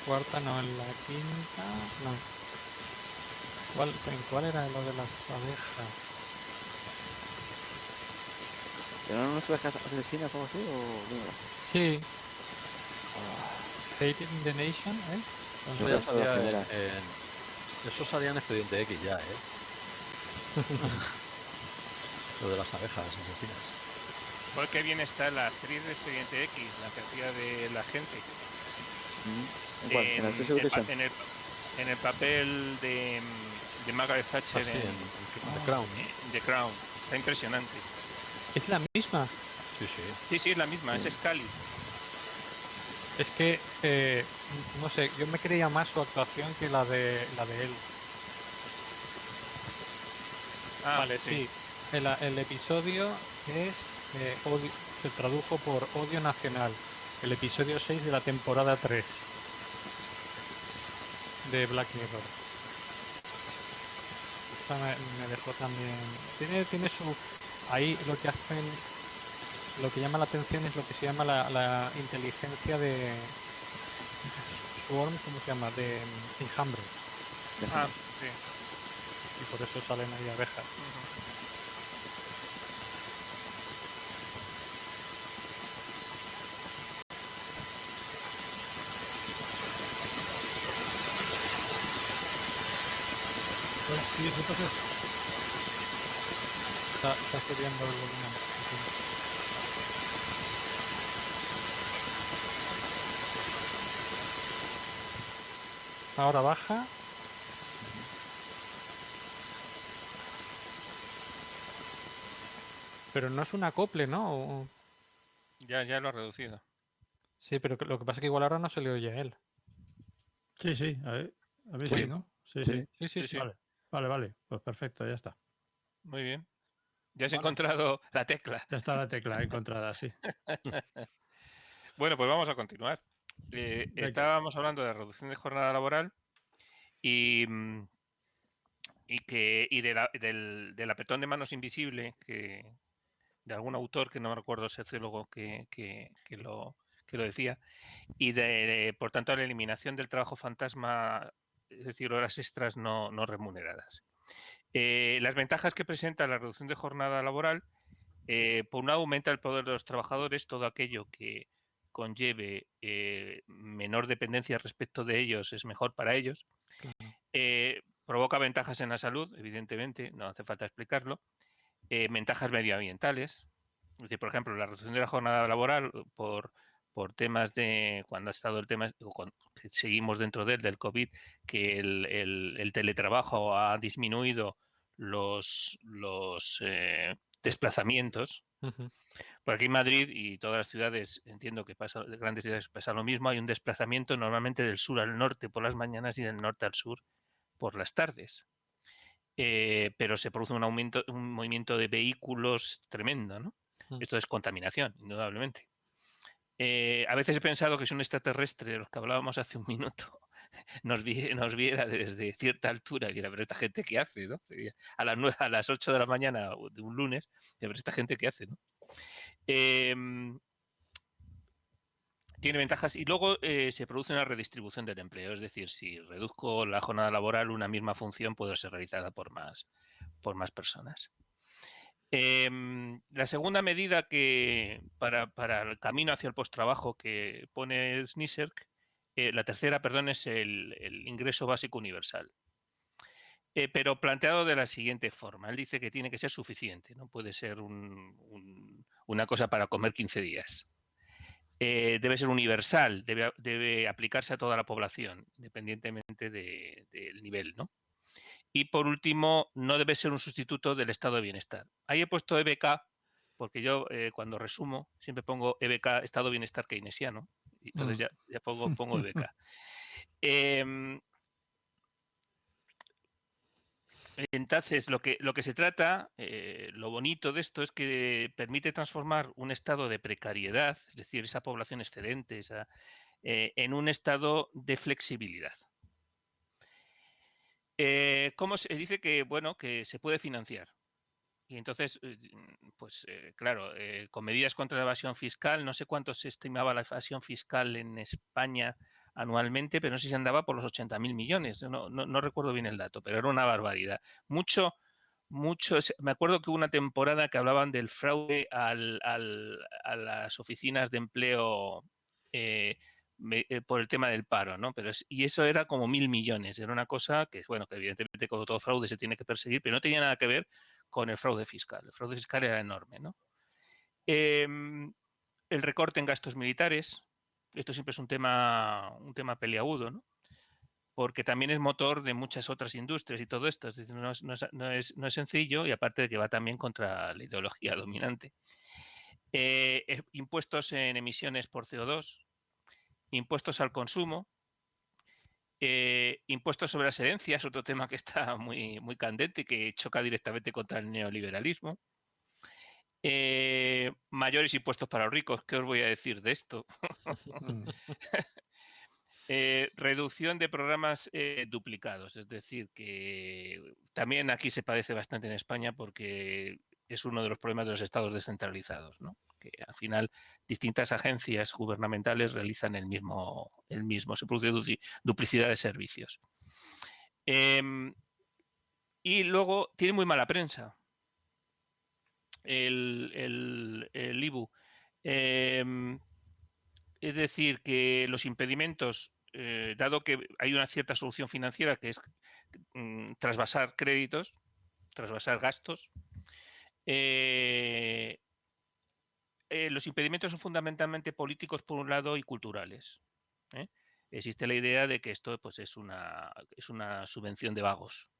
Speaker 2: cuarta, no, en la quinta, no. ¿En cuál era lo de las abejas?
Speaker 4: ¿Eran unas abejas asesinas o algo así? ¿O dónde era?
Speaker 2: Sí. Fate in the Nation, ¿eh?
Speaker 5: Eso
Speaker 4: Esa
Speaker 5: ya
Speaker 4: es la
Speaker 5: salía
Speaker 4: primera.
Speaker 5: eso salía en Expediente X ya, ¿eh? Lo de las abejas asesinas.
Speaker 3: Pues qué bien está la actriz de Expediente X, la que hacía de la gente.
Speaker 4: ¿En cuál? ¿En la Special Edition?
Speaker 3: En el papel de Margaret Thatcher
Speaker 5: Sí,
Speaker 3: en
Speaker 5: The Crown.
Speaker 3: The Crown. Está impresionante.
Speaker 2: Es la misma.
Speaker 5: Sí.
Speaker 3: Sí, es la misma, es Scully.
Speaker 2: Es que, no sé, yo me creía más su actuación que la de él.
Speaker 3: Ah,
Speaker 2: Vale, sí. El episodio es se tradujo por Odio Nacional. El episodio 6 de la temporada 3 de Black Mirror. Esta me dejó también. Tiene su. Ahí lo que hacen. Lo que llama la atención es lo que se llama la inteligencia de. Swarm, ¿cómo se llama? De enjambre.
Speaker 3: Ah, sí.
Speaker 2: Y por eso salen ahí abejas.
Speaker 1: Pues sí, entonces.
Speaker 2: Está subiendo el volumen. Ahora baja. Pero no es un acople, ¿no?
Speaker 3: Ya lo ha reducido.
Speaker 2: Sí, pero lo que pasa es que igual ahora no se le oye a él.
Speaker 1: Sí, a mí
Speaker 4: Sí.
Speaker 1: sí, ¿no? Sí.
Speaker 3: Sí.
Speaker 1: Vale, pues perfecto, ya está.
Speaker 3: Muy bien. Ya has
Speaker 1: Vale.
Speaker 3: encontrado la tecla.
Speaker 1: Ya está la tecla encontrada, sí.
Speaker 3: Bueno, pues vamos a continuar. Estábamos hablando de la reducción de jornada laboral y del apretón de manos invisible que de algún autor que no me recuerdo, sociólogo que lo decía, y por tanto la eliminación del trabajo fantasma, es decir, horas extras no remuneradas. Las ventajas que presenta la reducción de jornada laboral, por un lado aumenta el poder de los trabajadores, todo aquello que conlleve menor dependencia respecto de ellos es mejor para ellos. Provoca ventajas en la salud, evidentemente, no hace falta explicarlo. Ventajas medioambientales, es decir, por ejemplo, la reducción de la jornada laboral por temas de cuando ha estado el tema, que seguimos dentro del COVID, que el teletrabajo ha disminuido los desplazamientos. Por aquí en Madrid y todas las ciudades, entiendo que grandes ciudades pasa lo mismo, hay un desplazamiento normalmente del sur al norte por las mañanas y del norte al sur por las tardes. Pero se produce un movimiento de vehículos tremendo, ¿no? Esto es contaminación, indudablemente. A veces he pensado que si un extraterrestre, de los que hablábamos hace un minuto, nos viera desde cierta altura, viera, pero esta gente qué hace, ¿no? A las 8 de la mañana de un lunes, pero esta gente qué hace, ¿no? Tiene ventajas y luego se produce una redistribución del empleo, es decir, si reduzco la jornada laboral, una misma función puede ser realizada por más personas. La segunda medida que para el camino hacia el posttrabajo que pone Sniserk La tercera, perdón, es el ingreso básico universal. Pero planteado de la siguiente forma. Él dice que tiene que ser suficiente, no puede ser una cosa para comer 15 días. Debe ser universal, debe aplicarse a toda la población, independientemente del nivel, ¿no? Y por último, no debe ser un sustituto del estado de bienestar. Ahí he puesto EBK, porque yo cuando resumo siempre pongo EBK, estado de bienestar keynesiano, y entonces ya pongo EBK. Entonces, lo que se trata, lo bonito de esto es que permite transformar un estado de precariedad, es decir, esa población excedente, en un estado de flexibilidad. ¿Cómo se dice que, bueno, que se puede financiar? Y entonces, pues claro, con medidas contra la evasión fiscal, no sé cuánto se estimaba la evasión fiscal en España anualmente, pero no sé si andaba por los 80.000 millones. No recuerdo bien el dato, pero era una barbaridad. Mucho, me acuerdo que hubo una temporada que hablaban del fraude a las oficinas de empleo por el tema del paro, ¿no? Y eso era como 1.000 millones. Era una cosa que, bueno, que evidentemente como todo fraude se tiene que perseguir, pero no tenía nada que ver con el fraude fiscal. El fraude fiscal era enorme, ¿no? El recorte en gastos militares, esto siempre es un tema peliagudo, ¿no? Porque también es motor de muchas otras industrias y todo esto, es decir, no es sencillo, y aparte de que va también contra la ideología dominante. Impuestos en emisiones por CO2, impuestos al consumo, impuestos sobre las herencias, otro tema que está muy, muy candente y que choca directamente contra el neoliberalismo. Mayores impuestos para los ricos, ¿qué os voy a decir de esto? Reducción de programas duplicados, es decir, que también aquí se padece bastante en España porque es uno de los problemas de los estados descentralizados, ¿no? Que al final distintas agencias gubernamentales realizan el mismo, se produce duplicidad de servicios. Y luego tiene muy mala prensa el IBU. Es decir, que los impedimentos, dado que hay una cierta solución financiera que es trasvasar créditos, trasvasar gastos, los impedimentos son fundamentalmente políticos por un lado y culturales. Existe la idea de que esto pues, es una subvención de vagos.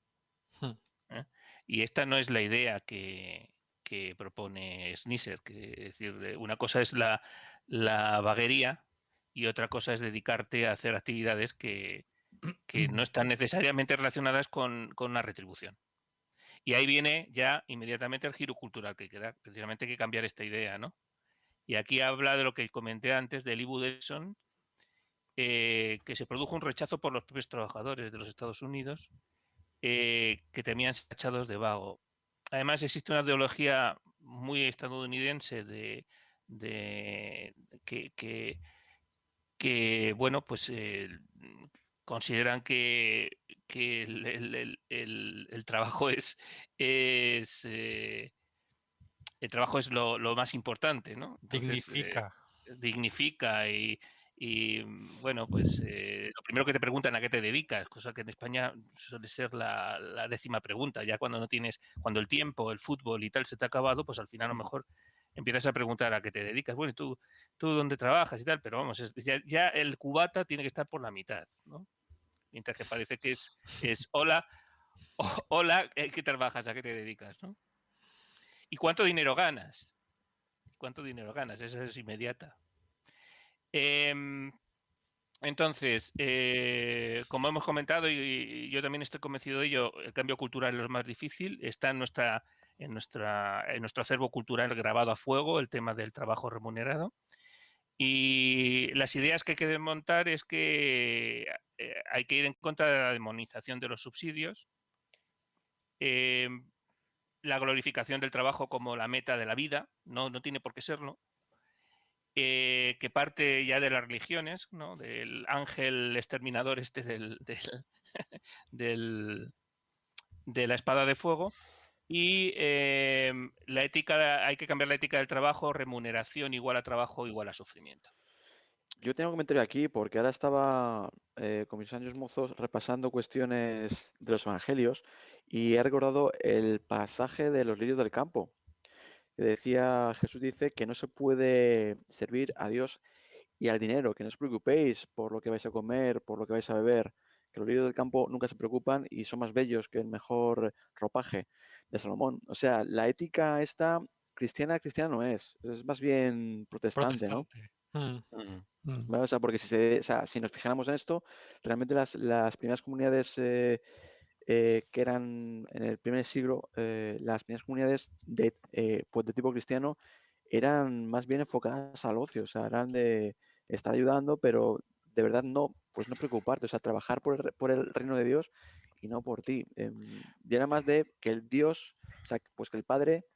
Speaker 3: Y esta no es la idea que propone Snisser, que es decir, una cosa es la vaguería y otra cosa es dedicarte a hacer actividades que no están necesariamente relacionadas con una retribución. Y ahí viene ya inmediatamente el giro cultural que hay que dar, precisamente hay que cambiar esta idea, ¿no? Y aquí habla de lo que comenté antes del Ibu Delson, que se produjo un rechazo por los propios trabajadores de los Estados Unidos que temían ser tachados de vago. Además, existe una ideología muy estadounidense que bueno, pues consideran que el trabajo es el trabajo es lo más importante, ¿no? Entonces, dignifica y bueno, pues lo primero que te preguntan a qué te dedicas, cosa que en España suele ser la 10ª pregunta. Ya cuando no tienes, cuando el tiempo, el fútbol y tal se te ha acabado, pues al final a lo mejor empiezas a preguntar a qué te dedicas. Bueno, ¿tú dónde trabajas y tal? Pero vamos, ya el cubata tiene que estar por la mitad, ¿no? Mientras que parece que es hola, ¿qué trabajas? ¿A qué te dedicas? ¿No? ¿Y cuánto dinero ganas? ¿Cuánto dinero ganas? Esa es inmediata. Entonces, como hemos comentado, y yo también estoy convencido de ello, el cambio cultural es lo más difícil. Está en nuestro acervo cultural grabado a fuego el tema del trabajo remunerado. Y las ideas que hay que montar es que hay que ir en contra de la demonización de los subsidios, la glorificación del trabajo como la meta de la vida, no tiene por qué serlo. Que parte ya de las religiones, ¿no? Del ángel exterminador de la espada de fuego, y la ética, hay que cambiar la ética del trabajo, remuneración igual a trabajo igual a sufrimiento.
Speaker 4: Yo tengo un comentario aquí porque ahora estaba con mis años mozos repasando cuestiones de los evangelios y he recordado el pasaje de los lirios del campo, que decía, Jesús dice que no se puede servir a Dios y al dinero, que no os preocupéis por lo que vais a comer, por lo que vais a beber, que los lirios del campo nunca se preocupan y son más bellos que el mejor ropaje de Salomón. O sea, la ética esta cristiana no es más bien protestante, ¿no?
Speaker 1: Protestante.
Speaker 5: Mm.
Speaker 4: ¿Vale? O sea, porque o sea, si nos fijáramos en esto, realmente las primeras comunidades que eran en el primer siglo, las primeras comunidades pues de tipo cristiano eran más bien enfocadas al ocio, o sea, eran de estar ayudando, pero de verdad no, pues no preocuparte, o sea, trabajar por el reino de Dios y no por ti. Y era más de que el Dios, o sea, pues que el Padre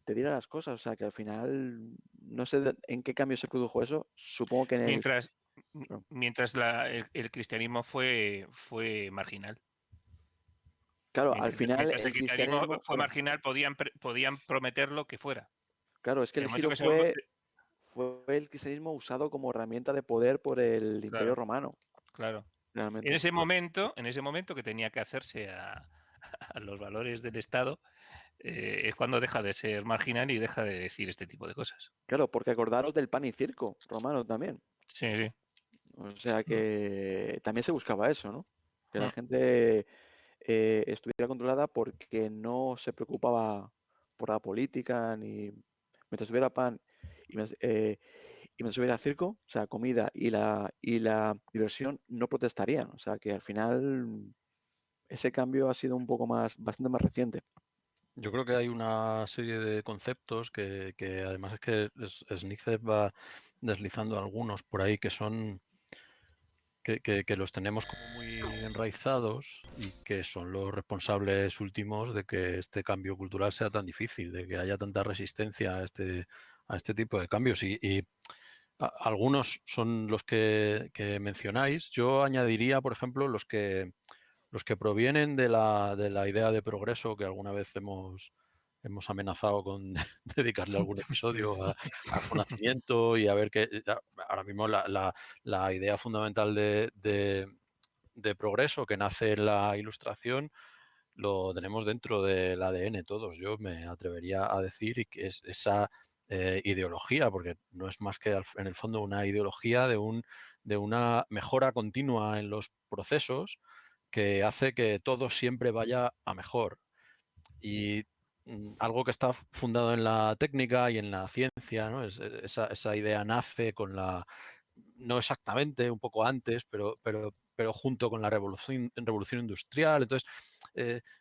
Speaker 4: te diera las cosas, o sea, que al final, no sé en qué cambio se produjo eso, supongo que en el...
Speaker 3: Mientras,
Speaker 4: no.
Speaker 3: mientras el cristianismo fue marginal.
Speaker 4: Claro, al final
Speaker 3: Mientras el
Speaker 4: el
Speaker 3: cristianismo
Speaker 4: cristianismo,
Speaker 3: fue marginal, podían prometer lo que fuera.
Speaker 4: claro, es que
Speaker 3: En
Speaker 4: el
Speaker 3: el momento
Speaker 4: giro
Speaker 3: que se...
Speaker 4: fue el cristianismo usado como herramienta de poder por el Imperio
Speaker 3: Claro,
Speaker 4: Romano,
Speaker 3: claro. En
Speaker 4: realmente.
Speaker 3: ese momento que tenía que hacerse a los valores del Estado, es cuando deja de ser marginal y deja de decir este tipo de cosas.
Speaker 4: Claro, porque acordaros del pan y circo romano también.
Speaker 3: Sí, sí.
Speaker 4: O sea que también se buscaba eso, ¿no? Que la
Speaker 3: Mm.
Speaker 4: gente estuviera controlada porque no se preocupaba por la política, ni mientras hubiera pan y mientras hubiera circo, o sea, comida y la diversión, no protestarían. O sea que al final ese cambio ha sido un poco más, bastante más reciente.
Speaker 5: Yo creo que hay una serie de conceptos que además es que Nietzsche va deslizando algunos por ahí que son que los tenemos como muy enraizados y que son los responsables últimos de que este cambio cultural sea tan difícil, de que haya tanta resistencia a este tipo de cambios. Y algunos son los que mencionáis. Yo añadiría, por ejemplo, los que provienen de la idea de progreso que alguna vez hemos amenazado con dedicarle algún episodio a su nacimiento y a ver que ahora mismo la idea fundamental de progreso que nace en la Ilustración lo tenemos dentro del ADN todos. Yo me atrevería a decir y que es esa ideología, porque no es más que en el fondo una ideología de una mejora continua en los procesos que hace que todo siempre vaya a mejor. Y algo que está fundado en la técnica y en la ciencia, ¿no? Esa idea nace con no exactamente, un poco antes, pero junto con la revolución industrial. Entonces,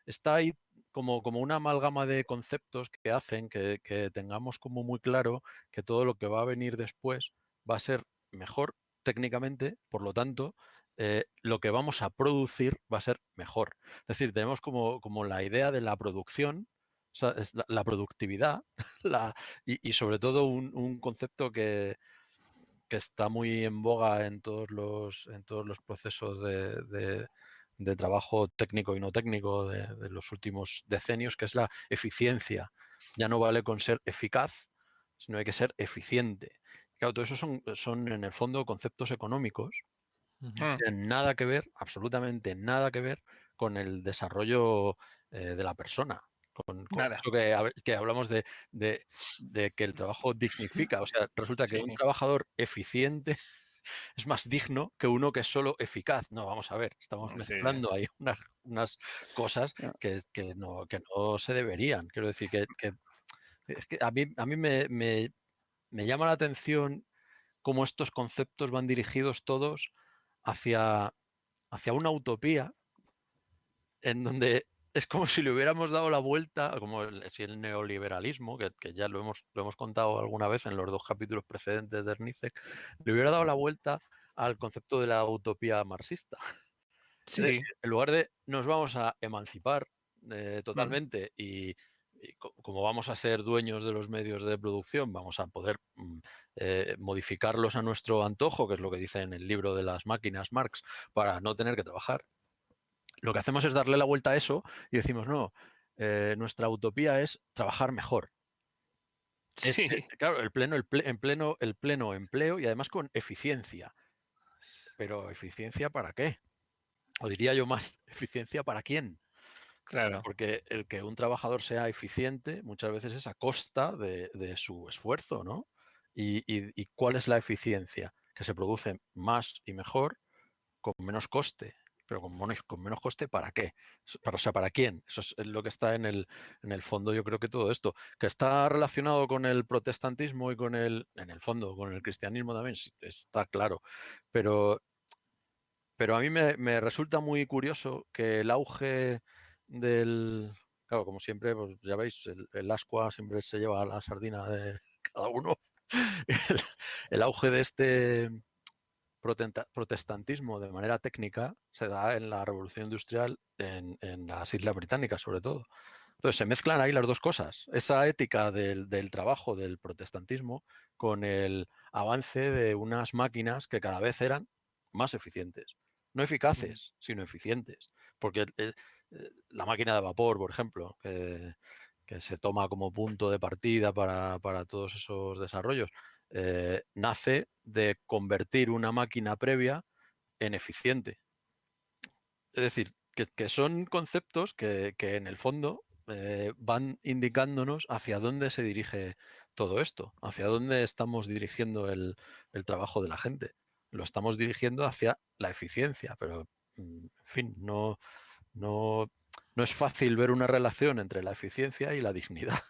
Speaker 5: está ahí como una amalgama de conceptos que hacen que tengamos como muy claro que todo lo que va a venir después va a ser mejor técnicamente, por lo tanto, lo que vamos a producir va a ser mejor. Es decir, tenemos como la idea de la producción, o sea, es la productividad, y sobre todo un concepto que está muy en boga en todos los procesos de trabajo técnico y no técnico de los últimos decenios, que es la eficiencia. Ya no vale con ser eficaz, sino hay que ser eficiente. Claro, todo eso son en el fondo conceptos económicos
Speaker 1: Ujú.
Speaker 5: que tienen nada que ver, absolutamente nada que ver con el desarrollo de la persona. Con
Speaker 3: Nada.
Speaker 5: eso que hablamos de que el trabajo dignifica. O sea, resulta que
Speaker 3: Sí,
Speaker 5: un
Speaker 3: sí.
Speaker 5: trabajador eficiente es más digno que uno que es solo eficaz. No, vamos a ver, estamos
Speaker 3: Sí.
Speaker 5: mezclando ahí unas cosas
Speaker 4: Ya.
Speaker 5: que no se deberían. Quiero decir es que a mí me llama la atención cómo estos conceptos van dirigidos todos hacia una utopía en donde es como si le hubiéramos dado la vuelta, como si el neoliberalismo, que ya lo hemos contado alguna vez en los 2 capítulos precedentes de Zizek, le hubiera dado la vuelta al concepto de la utopía marxista. Es decir,
Speaker 3: Sí.
Speaker 5: en lugar de nos vamos a emancipar totalmente y como vamos a ser dueños de los medios de producción, vamos a poder modificarlos a nuestro antojo, que es lo que dice en el libro de las máquinas Marx, para no tener que trabajar. Lo que hacemos es darle la vuelta a eso y decimos, no, nuestra utopía es trabajar mejor. Es,
Speaker 3: Sí,
Speaker 5: claro, el pleno empleo y además con eficiencia. Pero ¿eficiencia para qué? O diría yo más, ¿eficiencia para quién?
Speaker 3: claro.
Speaker 5: Porque el que un trabajador sea eficiente muchas veces es a costa de su esfuerzo, ¿no? ¿Y cuál es la eficiencia? Que se produce más y mejor con menos coste. Pero con menos coste, ¿para qué? O sea, ¿para quién? Eso es lo que está en el fondo, yo creo que todo esto. Que está relacionado con el protestantismo y en el fondo, con el cristianismo también, sí, está claro. Pero a mí me resulta muy curioso que el auge del... Claro, como siempre, pues ya veis, el ascua siempre se lleva la sardina de cada uno. El auge de este protestantismo de manera técnica se da en la Revolución Industrial en las Islas Británicas, sobre todo. Entonces se mezclan ahí las dos cosas, esa ética del trabajo del protestantismo con el avance de unas máquinas que cada vez eran más eficientes. No eficaces, sino eficientes. Porque la máquina de vapor, por ejemplo, que se toma como punto de partida para todos esos desarrollos, nace de convertir una máquina previa en eficiente. Es decir, que son conceptos que en el fondo van indicándonos hacia dónde se dirige todo esto, hacia dónde estamos dirigiendo el trabajo de la gente. Lo estamos dirigiendo hacia la eficiencia, pero en fin, no es fácil ver una relación entre la eficiencia y la dignidad.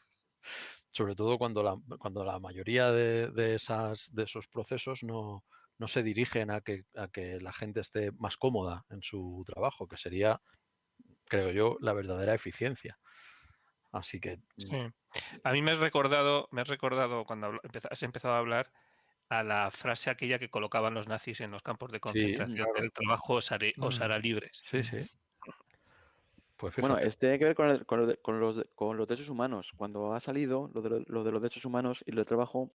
Speaker 5: Sobre todo cuando la mayoría de esos procesos no se dirigen a que la gente esté más cómoda en su trabajo, que sería, creo yo, la verdadera eficiencia. Así que
Speaker 3: Sí. A mí me has recordado cuando has empezado a hablar a la frase aquella que colocaban los nazis en los campos de
Speaker 5: sí,
Speaker 3: concentración:
Speaker 5: claro.
Speaker 3: el trabajo os hará libres.
Speaker 5: Sí, sí. Pues
Speaker 4: Bueno,
Speaker 5: fíjate.
Speaker 4: tiene que ver con los derechos humanos. Cuando ha salido lo de los derechos humanos y lo de trabajo,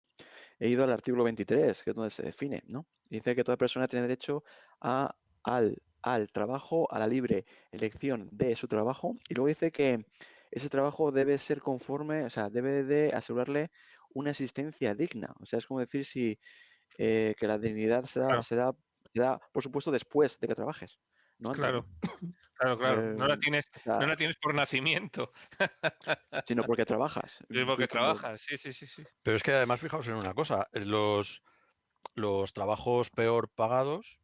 Speaker 4: he ido al artículo 23, que es donde se define, ¿no? Dice que toda persona tiene derecho al trabajo, a la libre elección de su trabajo, y luego dice que ese trabajo debe ser conforme, o sea, debe de asegurarle una existencia digna. O sea, es como decir que la dignidad
Speaker 3: Claro.
Speaker 4: se da, por supuesto, después de que trabajes, no antes,
Speaker 3: Claro,
Speaker 4: ¿no?
Speaker 3: claro. No la
Speaker 4: O sea,
Speaker 3: tienes por nacimiento,
Speaker 4: sino porque trabajas.
Speaker 3: es
Speaker 4: Tú
Speaker 3: porque
Speaker 4: cuando
Speaker 3: trabajas. Sí, sí, sí, sí.
Speaker 5: Pero es que además, fijaos en una cosa, los trabajos peor pagados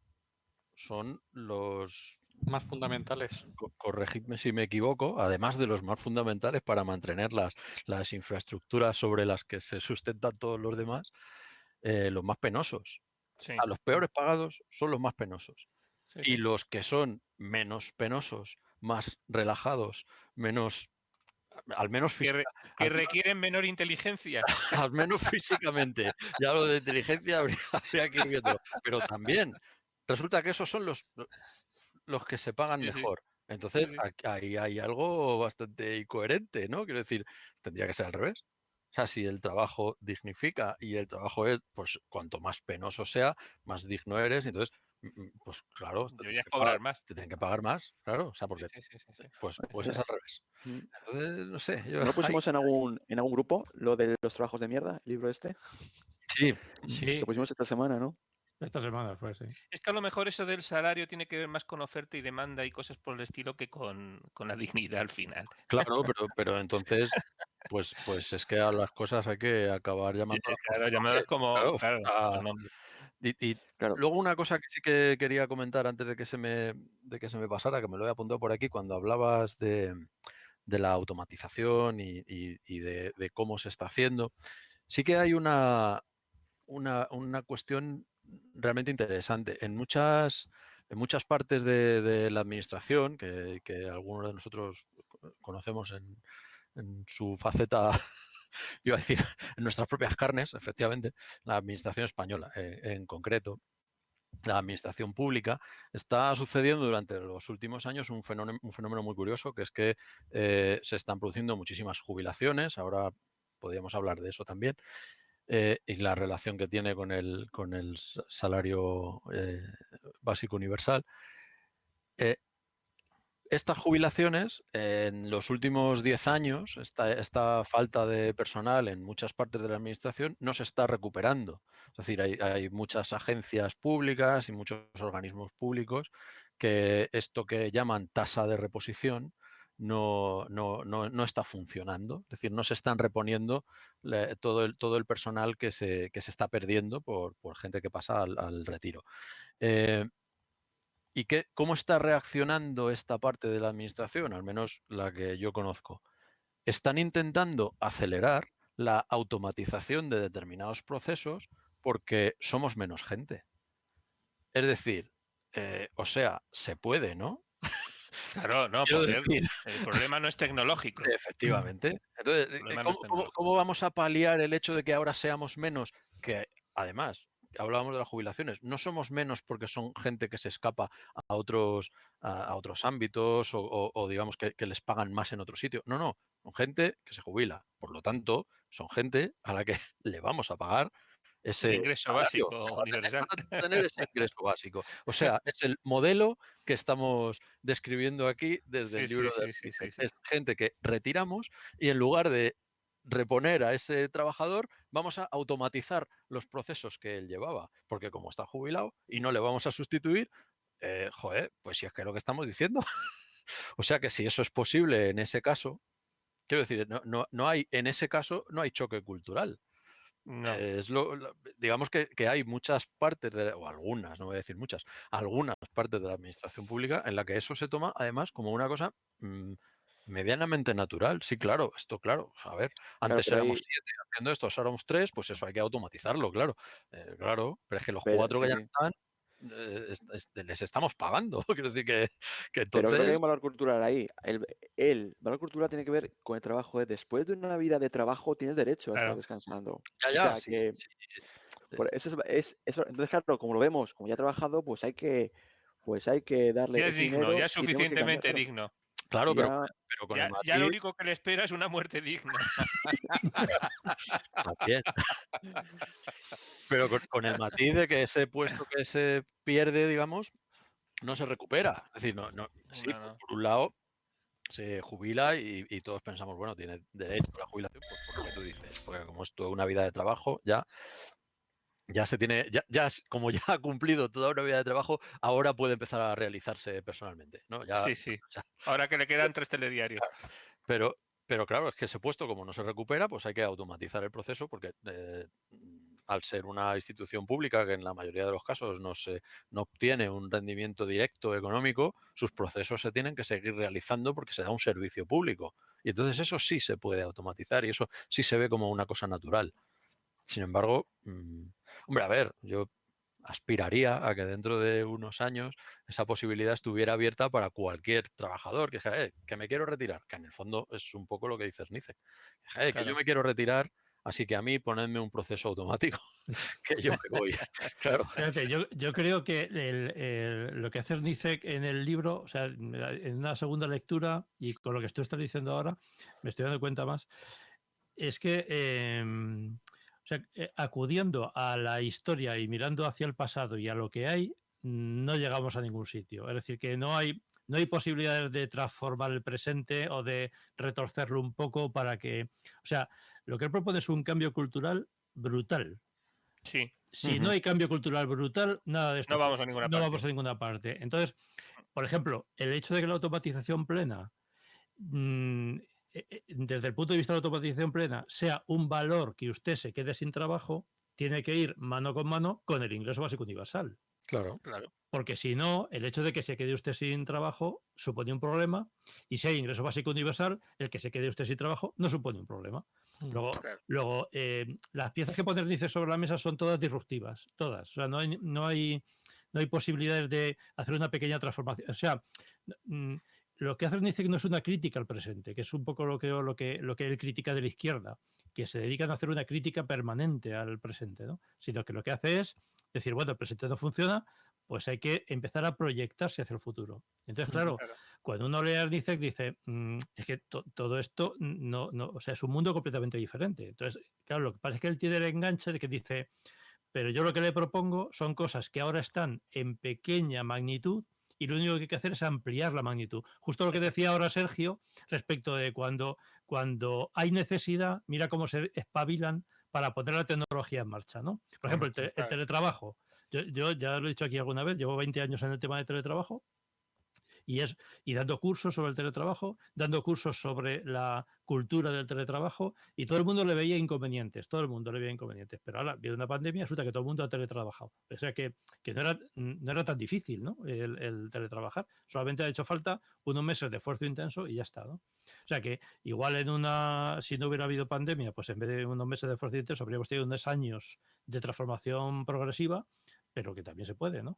Speaker 5: son los,
Speaker 2: Más fundamentales.
Speaker 5: corregidme si me equivoco, además de los más fundamentales para mantener las infraestructuras sobre las que se sustentan todos los demás, los más penosos.
Speaker 3: Sí,
Speaker 5: A los peores pagados son los más penosos.
Speaker 3: sí,
Speaker 5: Y
Speaker 3: sí.
Speaker 5: los que son menos penosos, más relajados, menos, al menos,
Speaker 3: Que requieren menor inteligencia.
Speaker 5: al menos físicamente, ya lo de inteligencia habría que ir viéndolo, pero también resulta que esos son los que se pagan
Speaker 3: Sí, sí,
Speaker 5: mejor. Entonces,
Speaker 3: sí, sí.
Speaker 5: ahí hay algo bastante incoherente, ¿no? Quiero decir, tendría que ser al revés. O sea, si el trabajo dignifica y el trabajo es, pues cuanto más penoso sea, más digno eres, entonces, pues claro,
Speaker 3: Deberías cobrar más.
Speaker 5: te tienen que pagar más, claro, o sea,
Speaker 3: Sí,
Speaker 5: porque
Speaker 3: sí, sí, sí, sí.
Speaker 5: pues es al revés.
Speaker 4: mm,
Speaker 5: Entonces, no sé, yo
Speaker 4: ¿no lo
Speaker 5: ahí
Speaker 4: pusimos en algún grupo, lo de los trabajos de mierda, el libro este?
Speaker 5: sí,
Speaker 1: Sí,
Speaker 4: Lo pusimos esta semana, ¿no?
Speaker 1: esta semana fue, sí.
Speaker 3: Es que a lo mejor eso del salario tiene que ver más con oferta y demanda y cosas por el estilo que con la dignidad al final.
Speaker 5: claro, pero entonces, pues es que a las cosas hay que acabar llamándolas por
Speaker 3: Claro,
Speaker 5: su nombre.
Speaker 3: llamadas como,
Speaker 5: Claro,
Speaker 3: claro, su nombre.
Speaker 5: y
Speaker 4: Claro.
Speaker 5: luego una cosa que sí que quería comentar antes de que se me pasara, que me lo he apuntado por aquí, cuando hablabas de la automatización y de cómo se está haciendo, sí que hay una cuestión realmente interesante. En muchas partes de la administración, que algunos de nosotros conocemos en su faceta, iba a decir, en nuestras propias carnes, efectivamente, la administración española en concreto, la administración pública, está sucediendo durante los últimos años un fenómeno muy curioso, que es que se están produciendo muchísimas jubilaciones, ahora podríamos hablar de eso también, y la relación que tiene con el salario básico universal. estas jubilaciones, en los últimos 10 años, esta falta de personal en muchas partes de la administración no se está recuperando. Es decir, hay muchas agencias públicas y muchos organismos públicos que esto que llaman tasa de reposición no está funcionando. Es decir, no se están reponiendo todo el personal que se está perdiendo por gente que pasa al retiro. ¿Y cómo está reaccionando esta parte de la administración, al menos la que yo conozco? Están intentando acelerar la automatización de determinados procesos porque somos menos gente. Es decir, o sea, se puede, ¿no?
Speaker 3: Claro, no,
Speaker 5: Quiero
Speaker 3: poder.
Speaker 5: decir,
Speaker 3: El problema no es tecnológico.
Speaker 5: efectivamente. Entonces,
Speaker 3: problema no es tecnológico.
Speaker 5: ¿cómo vamos a paliar el hecho de que ahora seamos menos? Que además, hablábamos de las jubilaciones, no somos menos porque son gente que se escapa a otros ámbitos o digamos que les pagan más en otro sitio. No, no, son gente que se jubila. Por lo tanto, son gente a la que le vamos a pagar
Speaker 3: El
Speaker 5: ese
Speaker 3: ingreso
Speaker 5: salario,
Speaker 3: básico
Speaker 5: que
Speaker 3: universal.
Speaker 5: van a tener ese ingreso básico. O sea, es el modelo que estamos describiendo aquí desde
Speaker 3: Sí,
Speaker 5: el
Speaker 3: sí,
Speaker 5: libro de
Speaker 3: sí, sí,
Speaker 5: Arnice.
Speaker 3: sí, sí.
Speaker 5: Es gente que retiramos y en lugar de reponer a ese trabajador, vamos a automatizar los procesos que él llevaba, porque como está jubilado y no le vamos a sustituir, joder, pues si es que es lo que estamos diciendo. O sea que si eso es posible en ese caso, quiero decir, no hay, en ese caso no hay choque cultural.
Speaker 3: No.
Speaker 5: Digamos que hay muchas partes, o algunas, no voy a decir muchas, algunas partes de la administración pública en la que eso se toma además como una cosa medianamente natural. Sí, claro, esto claro. A ver,
Speaker 4: Claro,
Speaker 5: antes
Speaker 4: pero
Speaker 5: éramos
Speaker 4: hay,
Speaker 5: 7 haciendo esto, ahora somos 3, pues eso hay que automatizarlo, claro. Claro, pero es que los
Speaker 4: pero,
Speaker 5: 4
Speaker 4: sí,
Speaker 5: que ya
Speaker 4: sí.
Speaker 5: están, les estamos pagando. Quiero decir que
Speaker 4: Pero creo que hay
Speaker 5: entonces,
Speaker 4: un valor cultural ahí. El valor cultural tiene que ver con el trabajo. Después de una vida de trabajo tienes derecho a estar
Speaker 3: Claro.
Speaker 4: descansando.
Speaker 5: ya,
Speaker 4: O
Speaker 5: ya,
Speaker 4: sea
Speaker 5: sí,
Speaker 4: que
Speaker 5: sí,
Speaker 4: entonces, claro, como lo vemos, como ya ha trabajado, pues hay que darle
Speaker 3: Ya es
Speaker 4: ese
Speaker 3: digno, ya
Speaker 4: dinero
Speaker 3: es
Speaker 4: y tenemos que cambiar,
Speaker 3: suficientemente
Speaker 4: claro.
Speaker 3: digno.
Speaker 5: claro,
Speaker 4: Y ya,
Speaker 5: pero con el
Speaker 3: Ya lo
Speaker 5: matiz
Speaker 3: único que le espera es una muerte digna.
Speaker 5: también. Pero con el matiz de que ese puesto que se pierde, digamos, no se recupera. Es decir, sí,
Speaker 3: No, no.
Speaker 5: por un lado se jubila y todos pensamos, bueno, tiene derecho a la jubilación, pues por lo que tú dices, porque como es toda una vida de trabajo, ya se tiene, como ya ha cumplido toda una vida de trabajo, ahora puede empezar a realizarse personalmente, ¿no? Ya,
Speaker 3: Sí, sí.
Speaker 5: o sea,
Speaker 3: Ahora que le quedan 3 telediarios.
Speaker 5: Pero, pero claro, es que ese puesto, como no se recupera, pues hay que automatizar el proceso porque al ser una institución pública que en la mayoría de los casos no obtiene un rendimiento directo económico, sus procesos se tienen que seguir realizando porque se da un servicio público. Y entonces eso sí se puede automatizar y eso sí se ve como una cosa natural. Sin embargo, hombre, a ver, yo aspiraría a que dentro de unos años esa posibilidad estuviera abierta para cualquier trabajador que dijera, que me quiero retirar, que en el fondo es un poco lo que dices, Nice. Que yo
Speaker 3: Claro.
Speaker 5: me quiero retirar, así que a mí ponedme un proceso automático, que yo me voy. Claro,
Speaker 1: Fíjate, yo creo que lo que hace Ernizek en el libro, o sea, en una segunda lectura, y con lo que tú estás diciendo ahora, me estoy dando cuenta más, es que o sea, acudiendo a la historia y mirando hacia el pasado y a lo que hay, no llegamos a ningún sitio. Es decir, que no hay posibilidades de transformar el presente o de retorcerlo un poco para que... O sea, lo que él propone es un cambio cultural brutal.
Speaker 3: Sí.
Speaker 1: Si no hay cambio cultural brutal, nada de esto
Speaker 3: No vamos a ninguna
Speaker 1: no
Speaker 3: parte.
Speaker 1: vamos a ninguna parte. Entonces, por ejemplo, el hecho de que la automatización plena, desde el punto de vista de la automatización plena, sea un valor que usted se quede sin trabajo, tiene que ir mano con mano con el ingreso básico universal.
Speaker 5: claro.
Speaker 3: Claro.
Speaker 1: Porque si no, el hecho de que se quede usted sin trabajo supone un problema, y si hay ingreso básico universal, el que se quede usted sin trabajo no supone un problema. Luego las piezas que poner dice sobre la mesa son todas disruptivas, todas. O sea, no hay posibilidades de hacer una pequeña transformación. O sea, lo que hace Nice no es una crítica al presente, que es un poco lo que él critica de la izquierda, que se dedican a hacer una crítica permanente al presente, ¿no? Sino que lo que hace es decir, bueno, el presente no funciona, pues hay que empezar a proyectarse hacia el futuro. Entonces, claro,
Speaker 3: Claro.
Speaker 1: cuando uno lee a Ernizek dice, es que todo esto o sea, es un mundo completamente diferente. Entonces, claro, lo que pasa es que él tiene el enganche de que dice, pero yo lo que le propongo son cosas que ahora están en pequeña magnitud y lo único que hay que hacer es ampliar la magnitud. Justo lo que decía ahora Sergio respecto de cuando hay necesidad, mira cómo se espabilan para poner la tecnología en marcha, ¿no? Por ejemplo, el teletrabajo. Yo ya lo he dicho aquí alguna vez, llevo 20 años en el tema de teletrabajo y dando cursos sobre el teletrabajo, dando cursos sobre la cultura del teletrabajo, y todo el mundo le veía inconvenientes, pero ahora viene una pandemia, resulta que todo el mundo ha teletrabajado, o sea que no era tan difícil, ¿no? El teletrabajar, solamente ha hecho falta unos meses de esfuerzo intenso y ya está, ¿no? O sea que igual si no hubiera habido pandemia, pues en vez de unos meses de esfuerzo intenso habríamos tenido unos años de transformación progresiva, pero que también se puede, ¿no?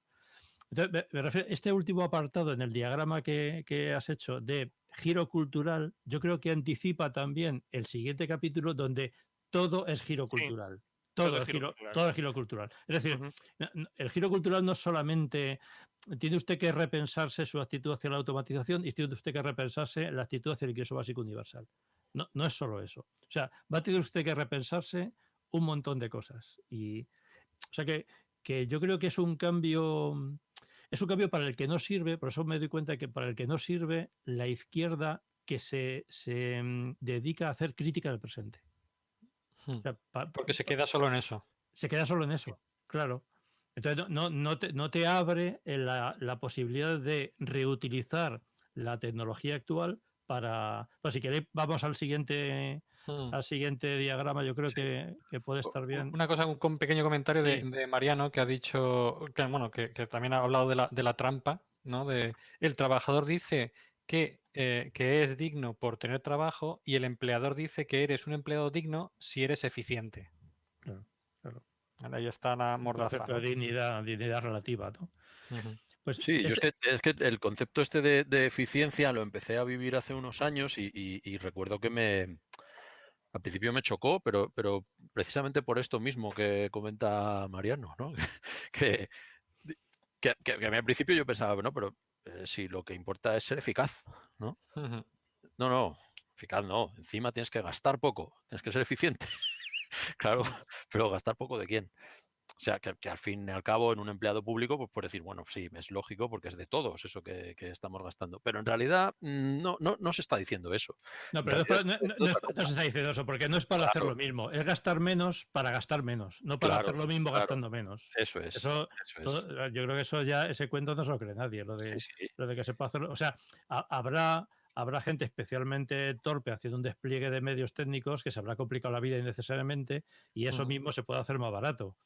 Speaker 1: Entonces, me refiero, este último apartado en el diagrama que has hecho de giro cultural, yo creo que anticipa también el siguiente capítulo donde todo es giro cultural. Todo es giro cultural. Es decir, el giro cultural no solamente tiene usted que repensarse su actitud hacia la automatización y tiene usted que repensarse la actitud hacia el ingreso básico universal. No es solo eso. O sea, va a tener usted que repensarse un montón de cosas. O sea que yo creo que es un cambio para el que no sirve, por eso me doy cuenta que para el que no sirve la izquierda que se dedica a hacer crítica del presente. O sea,
Speaker 2: Porque se queda solo en eso.
Speaker 1: Se queda solo en eso, claro. Entonces no te abre la posibilidad de reutilizar la tecnología actual para... Pues si queréis, vamos al siguiente diagrama, yo creo que puede estar bien.
Speaker 2: Una cosa, un pequeño comentario
Speaker 1: Sí.
Speaker 2: de Mariano, que ha dicho, que también ha hablado de la trampa, ¿no? El trabajador dice que es digno por tener trabajo y el empleador dice que eres un empleado digno si eres eficiente.
Speaker 1: Claro.
Speaker 2: Ahí está la mordaza.
Speaker 1: ¿No? Dignidad relativa, ¿no? Pues
Speaker 5: sí, es que el concepto este de eficiencia lo empecé a vivir hace unos años y recuerdo que al principio me chocó, pero precisamente por esto mismo que comenta Mariano, ¿no? que a mí al principio yo pensaba, bueno, pero si lo que importa es ser eficaz, ¿no? No, eficaz no. Encima tienes que gastar poco, tienes que ser eficiente. Claro, pero gastar poco ¿de quién? O sea, que al fin y al cabo en un empleado público, pues por decir, bueno, sí, es lógico porque es de todos eso que estamos gastando. Pero en realidad no se está diciendo eso.
Speaker 1: No, pero no se está diciendo eso, porque no es para hacer lo mismo. Es gastar menos para gastar menos, no para hacer lo mismo gastando menos.
Speaker 5: Eso es.
Speaker 1: Yo creo que eso ya, ese cuento no se lo cree nadie, lo de que se puede hacer. O sea, habrá gente especialmente torpe haciendo un despliegue de medios técnicos que se habrá complicado la vida innecesariamente y eso mismo se puede hacer más barato.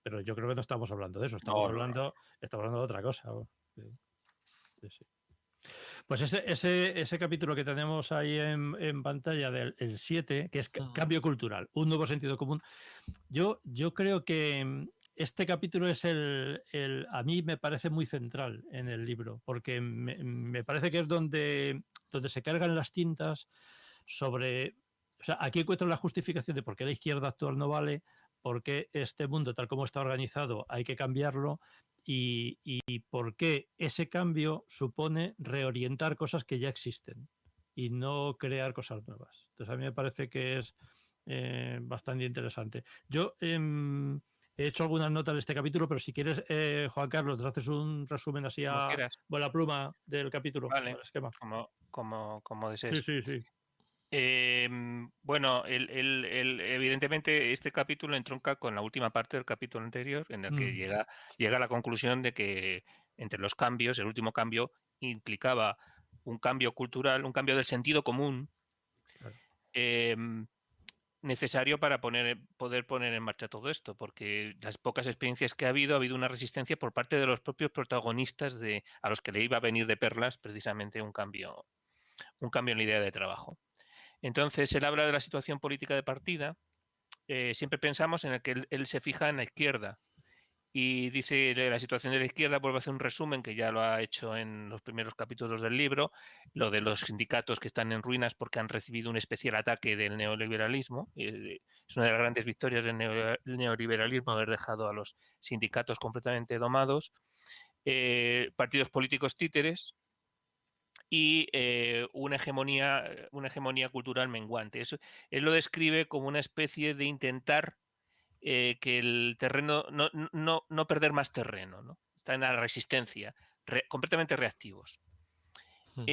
Speaker 1: Pero yo creo que no estamos hablando de eso, estamos hablando de otra cosa. Sí. Pues ese capítulo que tenemos ahí en pantalla del 7, que es cambio cultural, un nuevo sentido común, yo creo que este capítulo es a mí me parece muy central en el libro, porque me parece que es donde se cargan las tintas sobre... O sea, aquí encuentro la justificación de por qué la izquierda actual no vale, por qué este mundo tal como está organizado hay que cambiarlo y por qué ese cambio supone reorientar cosas que ya existen y no crear cosas nuevas. Entonces a mí me parece que es bastante interesante. Yo he hecho algunas notas de este capítulo, pero si quieres, Juan Carlos, te haces un resumen así a buena pluma del capítulo.
Speaker 3: Vale,
Speaker 1: esquema.
Speaker 3: Como desees.
Speaker 1: Sí.
Speaker 3: Bueno, evidentemente este capítulo entronca con la última parte del capítulo anterior, en el que llega a la conclusión de que entre los cambios, el último cambio implicaba un cambio cultural, un cambio del sentido común, necesario para poder poner en marcha todo esto, porque las pocas experiencias que ha habido una resistencia por parte de los propios protagonistas a los que le iba a venir de perlas precisamente un cambio en la idea de trabajo. Entonces, él habla de la situación política de partida. Siempre pensamos en el que él se fija en la izquierda y dice la situación de la izquierda, vuelve a hacer un resumen que ya lo ha hecho en los primeros capítulos del libro, lo de los sindicatos que están en ruinas porque han recibido un especial ataque del neoliberalismo. Es una de las grandes victorias del neoliberalismo haber dejado a los sindicatos completamente domados. Partidos políticos títeres y una hegemonía cultural menguante. Eso él lo describe como una especie de intentar que el terreno no perder más terreno, ¿no? Está en la resistencia completamente reactivos.
Speaker 2: Mm.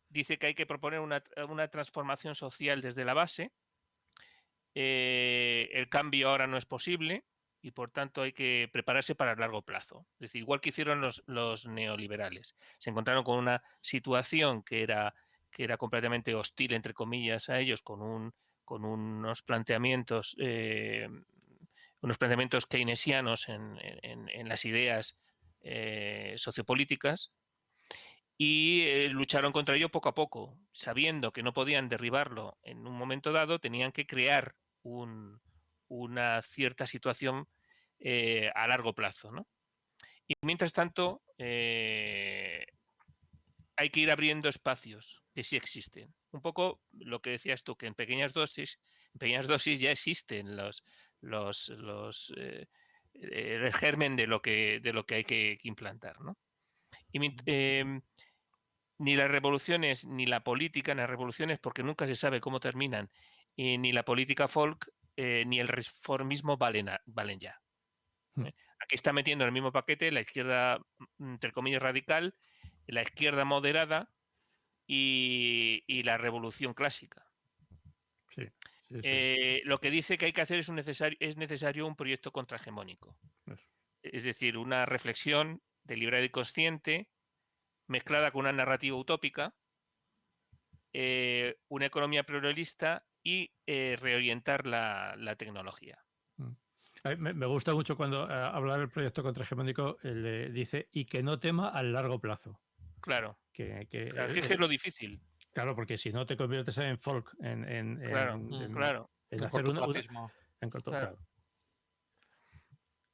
Speaker 3: Dice que hay que proponer una transformación social desde la base. El cambio ahora no es posible y por tanto hay que prepararse para el largo plazo. Es decir, igual que hicieron los neoliberales. Se encontraron con una situación que era completamente hostil, entre comillas, a ellos, con unos planteamientos keynesianos en las ideas sociopolíticas, y lucharon contra ello poco a poco, sabiendo que no podían derribarlo en un momento dado, tenían que crear una cierta situación a largo plazo, ¿no? Y mientras tanto, hay que ir abriendo espacios que sí existen. Un poco lo que decías tú, que en pequeñas dosis ya existen el germen de lo que hay que implantar, ¿no? Y ni las revoluciones, ni la política, ni las revoluciones, porque nunca se sabe cómo terminan, y ni la política folk, ni el reformismo valen ya. Aquí está metiendo en el mismo paquete la izquierda, entre comillas, radical, la izquierda moderada y la revolución clásica.
Speaker 1: Sí, sí, sí.
Speaker 3: Lo que dice que hay que hacer es necesario un proyecto contrahegemónico.
Speaker 1: Eso.
Speaker 3: Es decir, una reflexión deliberada y consciente, mezclada con una narrativa utópica, una economía pluralista y reorientar la tecnología.
Speaker 1: Me gusta mucho cuando habla del proyecto contrahegemónico, le dice y que no tema al largo plazo.
Speaker 3: Claro.
Speaker 1: Que
Speaker 3: Claro, es lo difícil.
Speaker 1: Claro, porque si no te conviertes en folk, en
Speaker 3: Claro.
Speaker 1: hacer
Speaker 2: cortoplacismo.
Speaker 1: en corto,
Speaker 3: Claro.
Speaker 1: claro.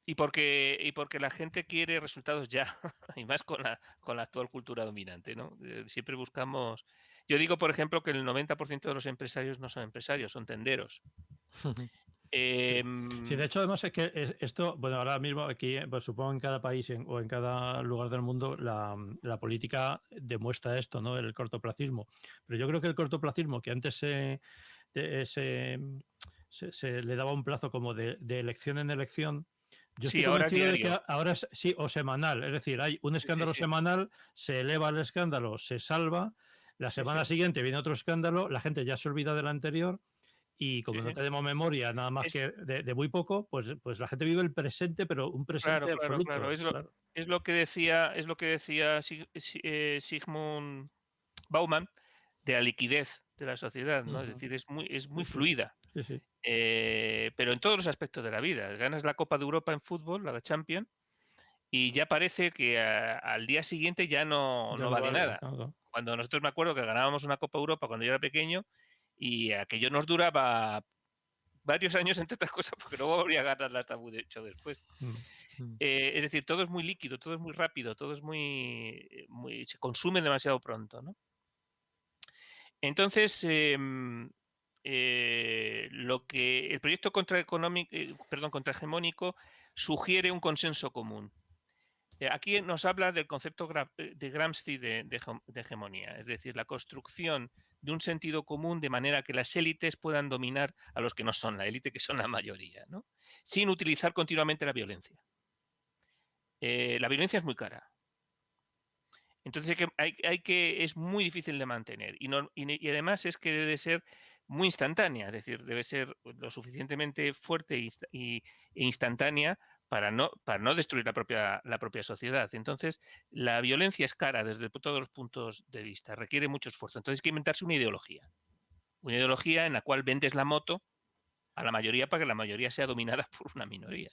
Speaker 3: Y porque la gente quiere resultados ya, y más con la actual cultura dominante, ¿no? Siempre buscamos... Yo digo, por ejemplo, que el 90% de los empresarios no son empresarios, son tenderos.
Speaker 1: Sí, de hecho, además es que esto, bueno, ahora mismo aquí, pues supongo en cada país o en cada lugar del mundo, la política demuestra esto, ¿no? El cortoplacismo. Pero yo creo que el cortoplacismo, que antes se le daba un plazo como de elección en elección, yo estoy
Speaker 3: ahora es
Speaker 1: convencido de que
Speaker 3: diario.
Speaker 1: ahora sí, o semanal. Es decir, hay un escándalo
Speaker 3: sí.
Speaker 1: semanal, se eleva el escándalo, se salva, la semana siguiente viene otro escándalo, la gente ya se olvida del anterior y como no tenemos memoria nada más que de muy poco, pues la gente vive el presente, pero un presente absoluto.
Speaker 3: Claro. Es lo que decía Sigmund Bauman de la liquidez de la sociedad, ¿no? Es decir, es muy fluida.
Speaker 1: Sí.
Speaker 3: Pero en todos los aspectos de la vida. Ganas la Copa de Europa en fútbol, la Champions, y ya parece que al día siguiente ya no vale nada.
Speaker 1: No.
Speaker 3: Cuando nosotros, me acuerdo que ganábamos una Copa de Europa cuando yo era pequeño, y aquello nos duraba varios años, entre otras cosas, porque no volvía a ganar la tabú de hecho después. Es decir, todo es muy líquido, todo es muy rápido, todo es se consume demasiado pronto, ¿no? Entonces, el proyecto contrahegemónico sugiere un consenso común. Aquí nos habla del concepto de Gramsci de hegemonía, es decir, la construcción de un sentido común de manera que las élites puedan dominar a los que no son la élite, que son la mayoría, ¿no? Sin utilizar continuamente la violencia. La violencia es muy cara. Entonces es muy difícil de mantener y además es que debe ser muy instantánea, es decir, debe ser lo suficientemente fuerte e instantánea para no destruir la propia sociedad. Entonces, la violencia es cara desde todos los puntos de vista, requiere mucho esfuerzo. Entonces hay que inventarse una ideología en la cual vendes la moto a la mayoría para que la mayoría sea dominada por una minoría.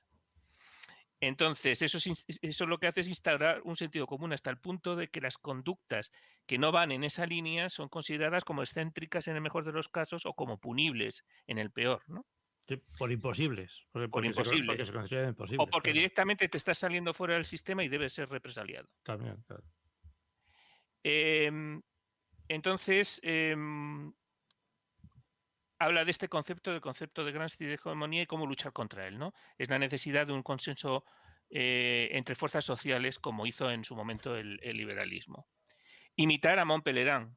Speaker 3: Entonces, eso lo que hace es instaurar un sentido común hasta el punto de que las conductas que no van en esa línea son consideradas como excéntricas en el mejor de los casos o como punibles en el peor, ¿no?
Speaker 1: Sí, por imposibles.
Speaker 3: Por imposibles.
Speaker 1: Porque se consideran imposibles.
Speaker 3: O porque directamente te estás saliendo fuera del sistema y debes ser represaliado.
Speaker 1: También, claro.
Speaker 3: Entonces, habla de este concepto, del concepto de Gramsci de hegemonía y cómo luchar contra él, ¿no? Es la necesidad de un consenso entre fuerzas sociales, como hizo en su momento el liberalismo. Imitar a Mont Pelerin,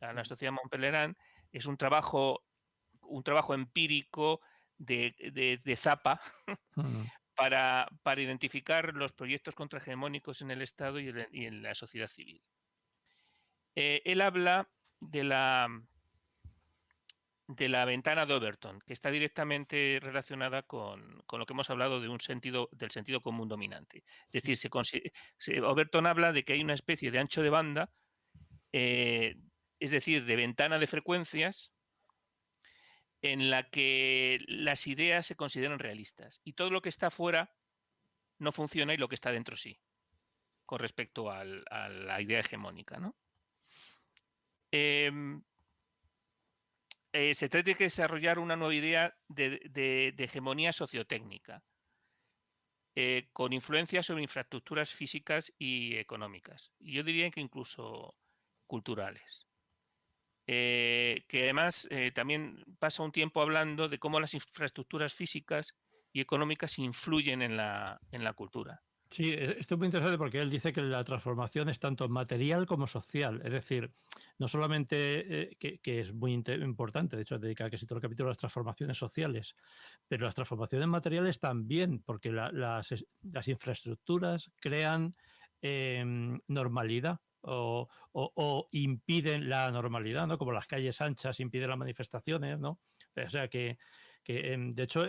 Speaker 3: a la sociedad Mont Pelerin, es un trabajo empírico de Zappa para identificar los proyectos contrahegemónicos en el Estado y en la sociedad civil. Él habla de la ventana de Overton, que está directamente relacionada con lo que hemos hablado del sentido común dominante. Es decir, Overton habla de que hay una especie de ancho de banda, es decir, de ventana de frecuencias, en la que las ideas se consideran realistas y todo lo que está fuera no funciona y lo que está dentro sí, con respecto a la idea hegemónica, ¿no? Se trata de desarrollar una nueva idea de hegemonía sociotécnica, con influencia sobre infraestructuras físicas y económicas. Y yo diría que incluso culturales. Que además también pasa un tiempo hablando de cómo las infraestructuras físicas y económicas influyen en la cultura.
Speaker 1: Sí, esto es muy interesante porque él dice que la transformación es tanto material como social. Es decir, no solamente que es muy importante, de hecho, dedica casi todo el capítulo a las transformaciones sociales, pero las transformaciones materiales también, porque las infraestructuras crean normalidad o impiden la normalidad, ¿no? Como las calles anchas impiden las manifestaciones, ¿no? O sea que de hecho,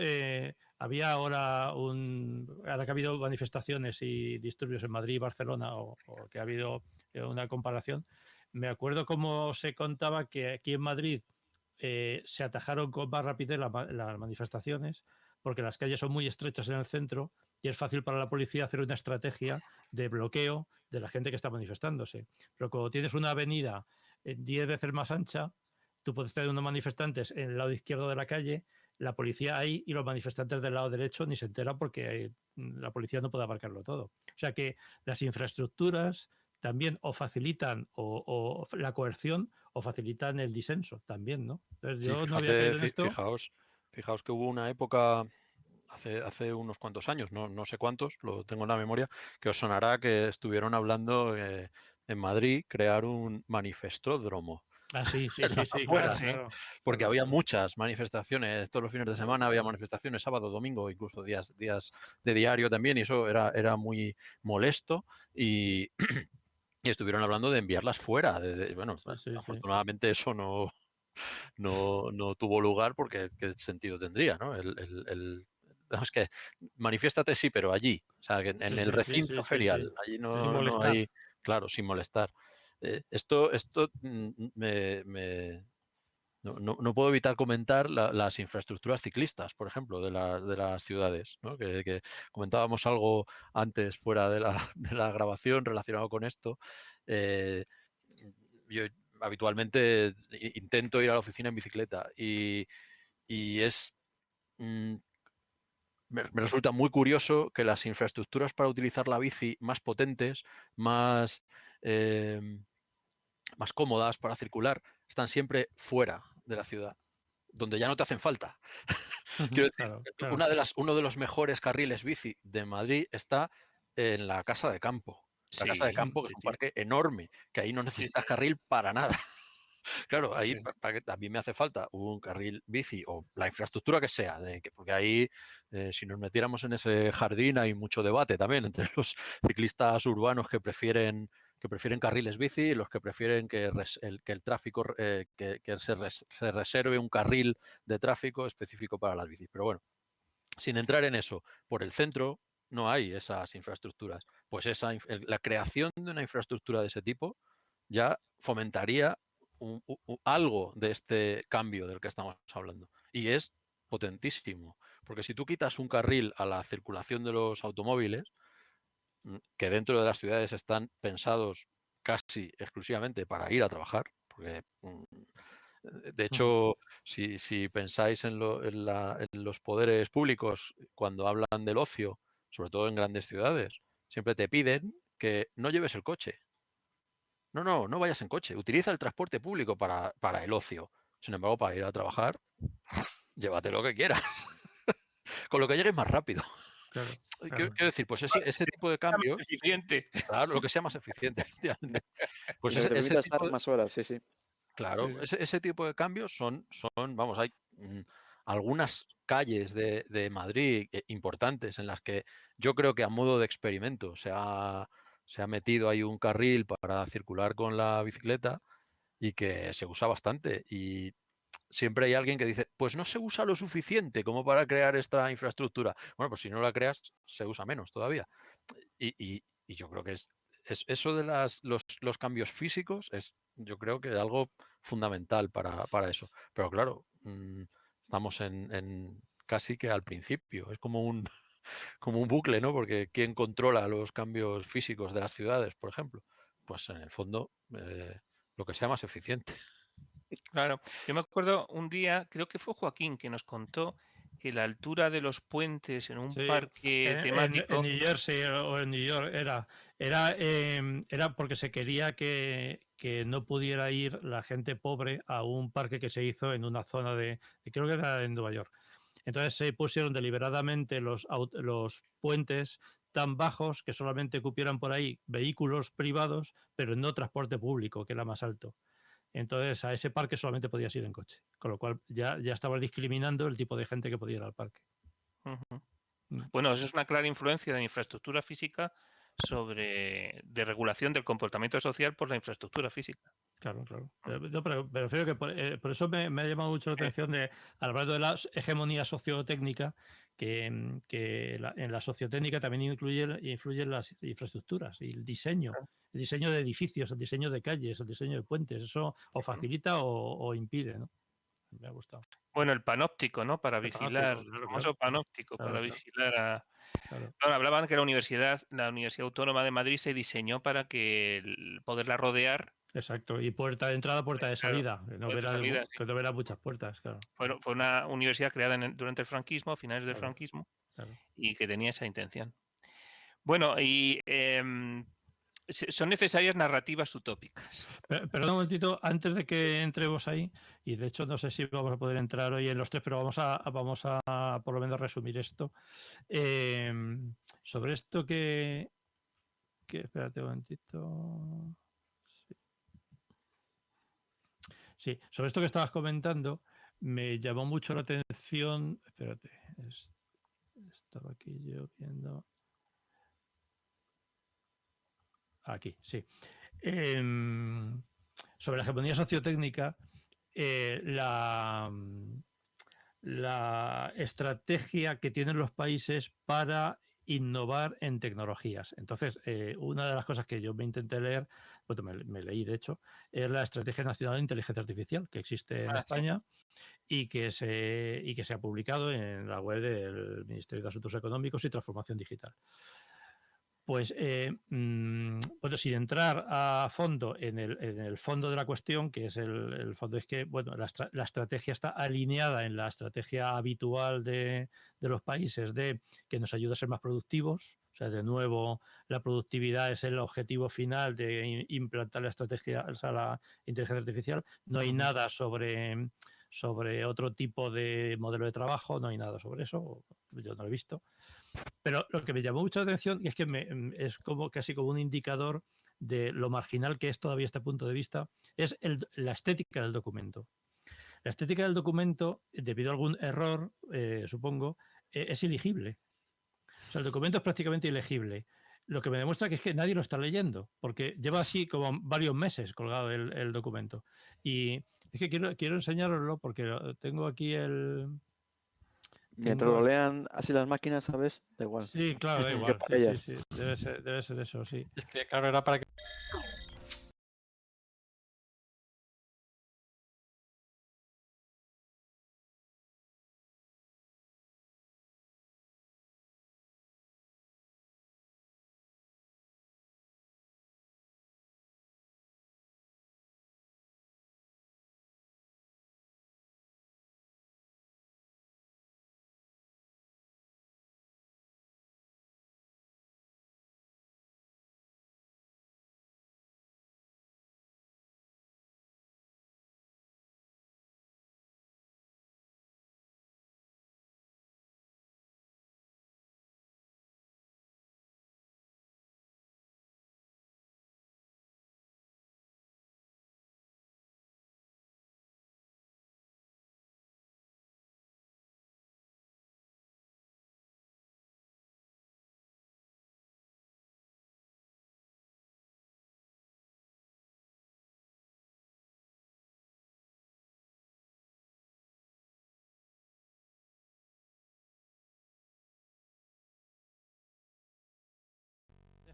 Speaker 1: había ahora que ha habido manifestaciones y disturbios en Madrid y Barcelona, o que ha habido una comparación, me acuerdo cómo se contaba que aquí en Madrid se atajaron con más rapidez las manifestaciones porque las calles son muy estrechas en el centro y es fácil para la policía hacer una estrategia de bloqueo de la gente que está manifestándose. Pero cuando tienes una avenida 10 veces más ancha, tú puedes tener unos manifestantes en el lado izquierdo de la calle, la policía ahí y los manifestantes del lado derecho ni se enteran porque la policía no puede abarcarlo todo. O sea que las infraestructuras también o facilitan o la coerción o facilitan el disenso también, ¿no? Entonces yo no había caído en esto.
Speaker 5: Fijaos que hubo una época hace unos cuantos años, no sé cuántos, lo tengo en la memoria, que os sonará que estuvieron hablando en Madrid crear un manifestódromo.
Speaker 1: Ah, sí,
Speaker 5: afueras,
Speaker 1: claro.
Speaker 5: Porque
Speaker 1: claro.
Speaker 5: había muchas manifestaciones, todos los fines de semana había manifestaciones, sábado, domingo, incluso días de diario también, y eso era muy molesto y estuvieron hablando de enviarlas fuera. Bueno,
Speaker 1: Sí.
Speaker 5: afortunadamente eso no tuvo lugar porque qué sentido tendría, ¿no? Es que manifiéstate sí, pero allí, o sea, que en el recinto ferial, allí
Speaker 2: Sin
Speaker 5: no
Speaker 2: molestar.
Speaker 5: hay, claro, sin molestar. Esto no puedo evitar comentar las infraestructuras ciclistas, por ejemplo, de las ciudades, ¿no? Que comentábamos algo antes fuera de la grabación relacionado con esto. Yo habitualmente intento ir a la oficina en bicicleta y es... me resulta muy curioso que las infraestructuras para utilizar la bici más potentes, más cómodas para circular, están siempre fuera de la ciudad, donde ya no te hacen falta. Quiero decir,
Speaker 1: Claro.
Speaker 5: uno de los mejores carriles bici de Madrid está en la Casa de Campo. La Casa de Campo, que es un parque enorme, que ahí no necesitas carril para nada. Claro, ahí a mí me hace falta un carril bici o la infraestructura que sea, porque ahí si nos metiéramos en ese jardín hay mucho debate también entre los ciclistas urbanos que prefieren carriles bici y los que prefieren que el tráfico, que se reserve un carril de tráfico específico para las bicis. Pero bueno, sin entrar en eso, por el centro no hay esas infraestructuras. Pues la creación de una infraestructura de ese tipo ya fomentaría algo de este cambio del que estamos hablando. Y es potentísimo, porque si tú quitas un carril a la circulación de los automóviles, que dentro de las ciudades están pensados casi exclusivamente para ir a trabajar, porque de hecho, si pensáis en los poderes públicos cuando hablan del ocio, sobre todo en grandes ciudades, siempre te piden que no lleves el coche. No vayas en coche. Utiliza el transporte público para el ocio. Sin embargo, para ir a trabajar, llévate lo que quieras. Con lo que llegues más rápido.
Speaker 1: Claro.
Speaker 5: Quiero decir, pues ese tipo de cambios...
Speaker 3: Eficiente.
Speaker 5: Claro, lo que sea más eficiente. Pues
Speaker 4: Lo que te permita
Speaker 5: ese
Speaker 4: estar más horas, sí.
Speaker 5: Claro, ese tipo de cambios son vamos, hay algunas calles de Madrid importantes en las que yo creo que a modo de experimento se ha metido ahí un carril para circular con la bicicleta y que se usa bastante. Y siempre hay alguien que dice, pues no se usa lo suficiente como para crear esta infraestructura. Bueno, pues si no la creas, se usa menos todavía. Y yo creo que es eso de los cambios físicos es, yo creo que algo fundamental para eso. Pero claro, estamos en casi que al principio. Es como un, como un bucle, ¿no? Porque ¿quién controla los cambios físicos de las ciudades, por ejemplo? Pues en el fondo, lo que sea más eficiente.
Speaker 3: Claro, yo me acuerdo un día, creo que fue Joaquín, que nos contó que la altura de los puentes en un
Speaker 1: Sí,
Speaker 3: parque
Speaker 1: en
Speaker 3: temático,
Speaker 1: New Jersey o en New York era porque se quería que no pudiera ir la gente pobre a un parque que se hizo en una zona creo que era en Nueva York. Entonces se pusieron deliberadamente los puentes tan bajos que solamente cupieran por ahí vehículos privados, pero no transporte público, que era más alto. Entonces a ese parque solamente podías ir en coche, con lo cual ya estaba discriminando el tipo de gente que podía ir al parque.
Speaker 3: ujú.
Speaker 1: Mm.
Speaker 3: Bueno, eso es una clara influencia de la infraestructura física de regulación del comportamiento social por la infraestructura física.
Speaker 1: Claro, claro. No, pero prefiero que por eso me ha llamado mucho la atención hablando de la hegemonía sociotécnica, que en la sociotécnica también influyen las infraestructuras y el diseño de edificios, el diseño de calles, el diseño de puentes. Eso o facilita o impide, ¿no? Me ha gustado.
Speaker 3: Bueno, el panóptico, ¿no? Para
Speaker 1: El
Speaker 3: vigilar,
Speaker 1: panóptico,
Speaker 3: el
Speaker 1: claro,
Speaker 3: famoso panóptico, para
Speaker 1: claro,
Speaker 3: vigilar a...
Speaker 1: claro.
Speaker 3: Bueno, hablaban que la Universidad Autónoma de Madrid se diseñó para poderla rodear.
Speaker 1: Exacto. Y puerta de entrada, puerta de
Speaker 3: Claro,
Speaker 1: salida. Que
Speaker 3: puerta de salida, sí.
Speaker 1: no verá muchas puertas, claro.
Speaker 3: Fue una universidad creada durante el franquismo, a finales del
Speaker 1: Claro,
Speaker 3: franquismo,
Speaker 1: claro.
Speaker 3: y que tenía esa intención. Bueno, y son necesarias narrativas utópicas.
Speaker 1: Perdón un momentito, antes de que entremos ahí, y de hecho no sé si vamos a poder entrar hoy en los tres, pero vamos a por lo menos resumir esto. Eh, sobre esto espérate un momentito. Sí. Sí, sobre esto que estabas comentando, me llamó mucho la atención. Espérate, estaba aquí yo viendo. Aquí, sí. Sobre la hegemonía sociotécnica, la estrategia que tienen los países para innovar en tecnologías. Entonces, una de las cosas que yo me intenté leer, bueno, me leí de hecho, es la Estrategia Nacional de Inteligencia Artificial que existe en
Speaker 3: Ah, sí.
Speaker 1: España y que se ha publicado en la web del Ministerio de Asuntos Económicos y Transformación Digital. Pues, bueno, sin entrar a fondo en el fondo de la cuestión, que es el fondo, es que, bueno, la estrategia está alineada en la estrategia habitual de los países de que nos ayuda a ser más productivos. O sea, de nuevo, la productividad es el objetivo final de implantar la estrategia, o sea, la inteligencia artificial. No hay nada sobre otro tipo de modelo de trabajo, no hay nada sobre eso, yo no lo he visto. Pero lo que me llamó mucho la atención es que es como casi como un indicador de lo marginal que es todavía este punto de vista, es la estética del documento. La estética del documento, debido a algún error, supongo, es ilegible. O sea, el documento es prácticamente ilegible. Lo que me demuestra que es que nadie lo está leyendo, porque lleva así como varios meses colgado el documento. Y es que quiero enseñaroslo porque tengo aquí
Speaker 4: Mientras lo lean así las máquinas, ¿sabes? Da igual.
Speaker 1: Sí, claro, da
Speaker 4: Que
Speaker 1: igual.
Speaker 4: para
Speaker 1: Sí, sí,
Speaker 4: ellas.
Speaker 1: sí. Debe ser eso, sí.
Speaker 2: Es que, claro, era para que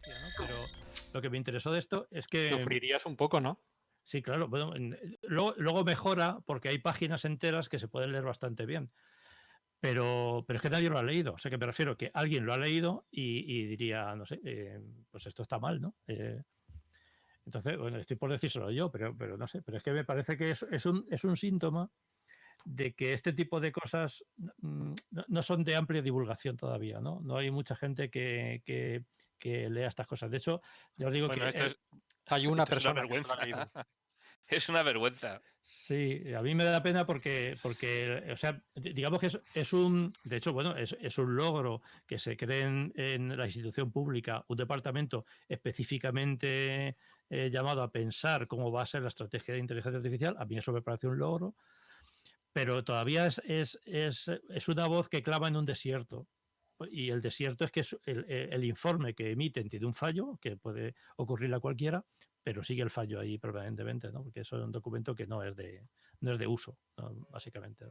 Speaker 1: gracia, ¿no? Pero lo que me interesó de esto es que...
Speaker 2: Sufrirías un poco, ¿no?
Speaker 1: Sí, claro. Bueno, luego mejora porque hay páginas enteras que se pueden leer bastante bien. Pero es que nadie lo ha leído. O sea, que me refiero que alguien lo ha leído y diría, no sé, pues esto está mal, ¿no? Entonces, bueno, estoy por decírselo yo, pero no sé. Pero es que me parece que es un síntoma de que este tipo de cosas no son de amplia divulgación todavía, ¿no? No hay mucha gente que lea estas cosas. De hecho, ya os digo
Speaker 3: Bueno,
Speaker 1: que
Speaker 3: esto es,
Speaker 2: Hay una
Speaker 3: esto es una
Speaker 2: persona que se lo
Speaker 3: vergüenza.
Speaker 2: ha leído.
Speaker 3: Es una vergüenza.
Speaker 1: sí, a mí me da pena porque o sea, digamos que es un, de hecho, bueno, es un logro que se cree en la institución pública un departamento específicamente llamado a pensar cómo va a ser la estrategia de inteligencia artificial. A mí eso me parece un logro, pero todavía es una voz que clama en un desierto. Y el desierto es que el informe que emiten tiene un fallo, que puede ocurrirle a cualquiera, pero sigue el fallo ahí permanentemente, ¿no? Porque eso es un documento que no es de uso, ¿no? Básicamente.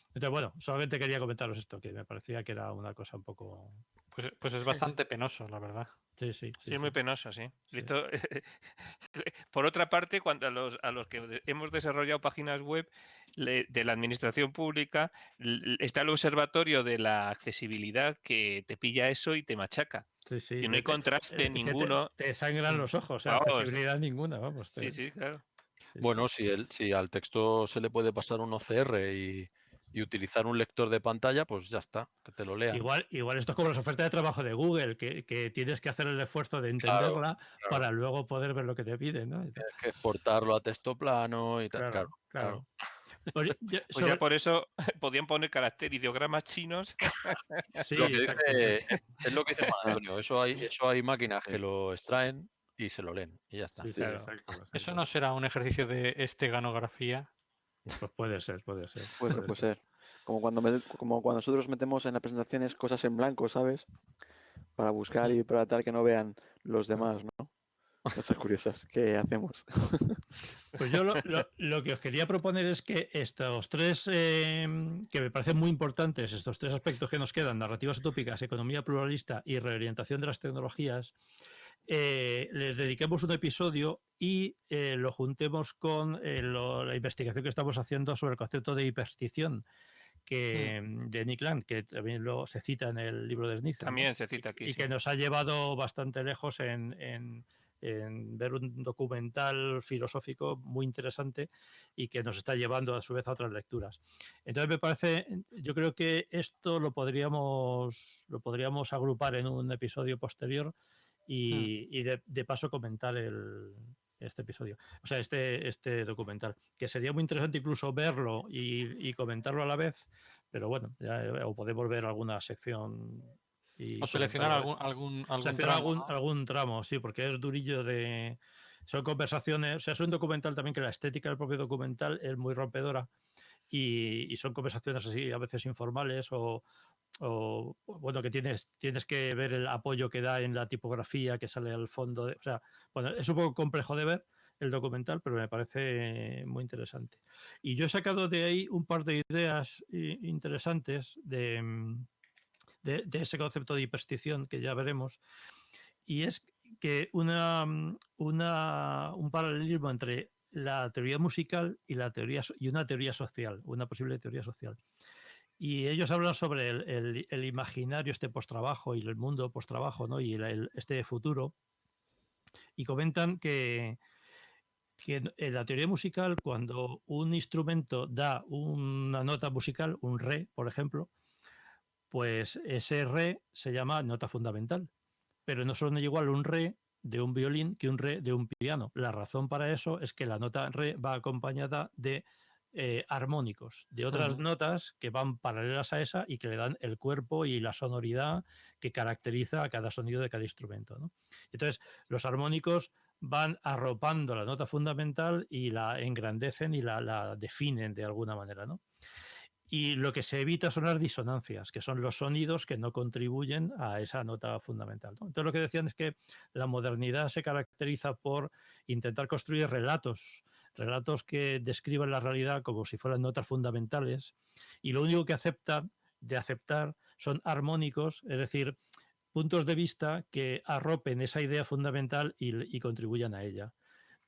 Speaker 1: Entonces, bueno, solamente quería comentaros esto, que me parecía que era una cosa un poco...
Speaker 2: Pues es
Speaker 3: Sí.
Speaker 2: bastante penoso, la verdad.
Speaker 1: Sí.
Speaker 3: Sí, es muy penoso, sí.
Speaker 1: Sí.
Speaker 3: Esto, por otra parte, cuando a los que hemos desarrollado páginas web de la administración pública, está el observatorio de la accesibilidad que te pilla eso y te machaca.
Speaker 1: Sí.
Speaker 3: Que no hay contraste
Speaker 1: Que
Speaker 3: ninguno.
Speaker 1: te sangran los ojos, o sea,
Speaker 3: Vamos.
Speaker 1: accesibilidad ninguna, vamos.
Speaker 3: Sí, sí, claro.
Speaker 1: Sí.
Speaker 5: Bueno, si al texto se le puede pasar un OCR y utilizar un lector de pantalla, pues ya está, que te lo lea.
Speaker 1: Igual esto es como las ofertas de trabajo de Google, que tienes que hacer el esfuerzo de
Speaker 5: Claro,
Speaker 1: entenderla
Speaker 5: claro.
Speaker 1: para luego poder ver lo que te piden, ¿no?
Speaker 5: Tienes que exportarlo a texto plano y tal. Claro.
Speaker 1: Pues
Speaker 3: Pues ya por eso podían poner caracteres, ideogramas chinos.
Speaker 1: Sí,
Speaker 5: Lo que
Speaker 1: exacto.
Speaker 5: es lo que dice Juan Antonio. Eso hay máquinas que lo extraen y se lo leen y ya está.
Speaker 1: Sí,
Speaker 3: Claro.
Speaker 1: exacto.
Speaker 2: ¿Eso no será un ejercicio de esteganografía?
Speaker 1: Pues puede ser.
Speaker 4: Puede ser. Como cuando nosotros metemos en las presentaciones cosas en blanco, ¿sabes? Para buscar y para tal que no vean los demás, ¿no? Cosas curiosas que hacemos.
Speaker 1: Pues yo lo que os quería proponer es que estos tres, que me parecen muy importantes, estos tres aspectos que nos quedan, narrativas utópicas, economía pluralista y reorientación de las tecnologías, les dediquemos un episodio y lo juntemos con la investigación que estamos haciendo sobre el concepto de hiperstición de Nick Land, que también se cita en el libro de Snizen,
Speaker 3: También
Speaker 1: ¿no?
Speaker 3: se cita aquí.
Speaker 1: Y
Speaker 3: sí.
Speaker 1: que nos ha llevado bastante lejos en ver un documental filosófico muy interesante y que nos está llevando a su vez a otras lecturas. Entonces me parece, yo creo que esto lo podríamos agrupar en un episodio posterior y de paso comentar este episodio, o sea, este documental, que sería muy interesante incluso verlo y comentarlo a la vez, pero bueno, o podemos ver alguna sección y
Speaker 2: O seleccionar
Speaker 1: comentarlo.
Speaker 2: algún tramo, ¿no?
Speaker 1: algún tramo, sí, porque es durillo de... Son conversaciones, o sea, es un documental también que la estética del propio documental es muy rompedora y son conversaciones así a veces informales o bueno, que tienes que ver el apoyo que da en la tipografía que sale al fondo. O sea, bueno, es un poco complejo de ver el documental, pero me parece muy interesante. Y yo he sacado de ahí un par de ideas interesantes de ese concepto de hiperstición que ya veremos. Y es que un paralelismo entre la teoría musical y una teoría social, una posible teoría social. Y ellos hablan sobre el imaginario, este postrabajo y el mundo postrabajo, ¿no? Y este futuro. Y comentan que en la teoría musical, cuando un instrumento da una nota musical, un re, por ejemplo, pues ese re se llama nota fundamental. Pero no son igual un re de un violín que un re de un piano. La razón para eso es que la nota re va acompañada de armónicos, de otras notas que van paralelas a esa y que le dan el cuerpo y la sonoridad que caracteriza a cada sonido de cada instrumento, ¿no? Entonces, los armónicos van arropando la nota fundamental y la engrandecen y la definen de alguna manera, ¿no? Y lo que se evita son las disonancias, que son los sonidos que no contribuyen a esa nota fundamental, ¿no? Entonces lo que decían es que la modernidad se caracteriza por intentar construir relatos que describan la realidad como si fueran notas fundamentales, y lo único que aceptar son armónicos, es decir, puntos de vista que arropen esa idea fundamental y contribuyan a ella.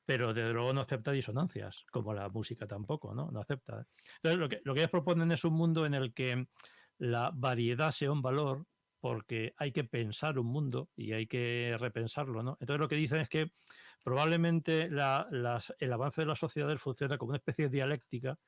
Speaker 1: Pero desde luego no acepta disonancias, como la música tampoco, ¿no? No acepta. Entonces, lo que ellos proponen es un mundo en el que la variedad sea un valor, porque hay que pensar un mundo y hay que repensarlo, ¿no? Entonces lo que dicen es que probablemente el avance de las sociedades funciona como una especie de dialéctica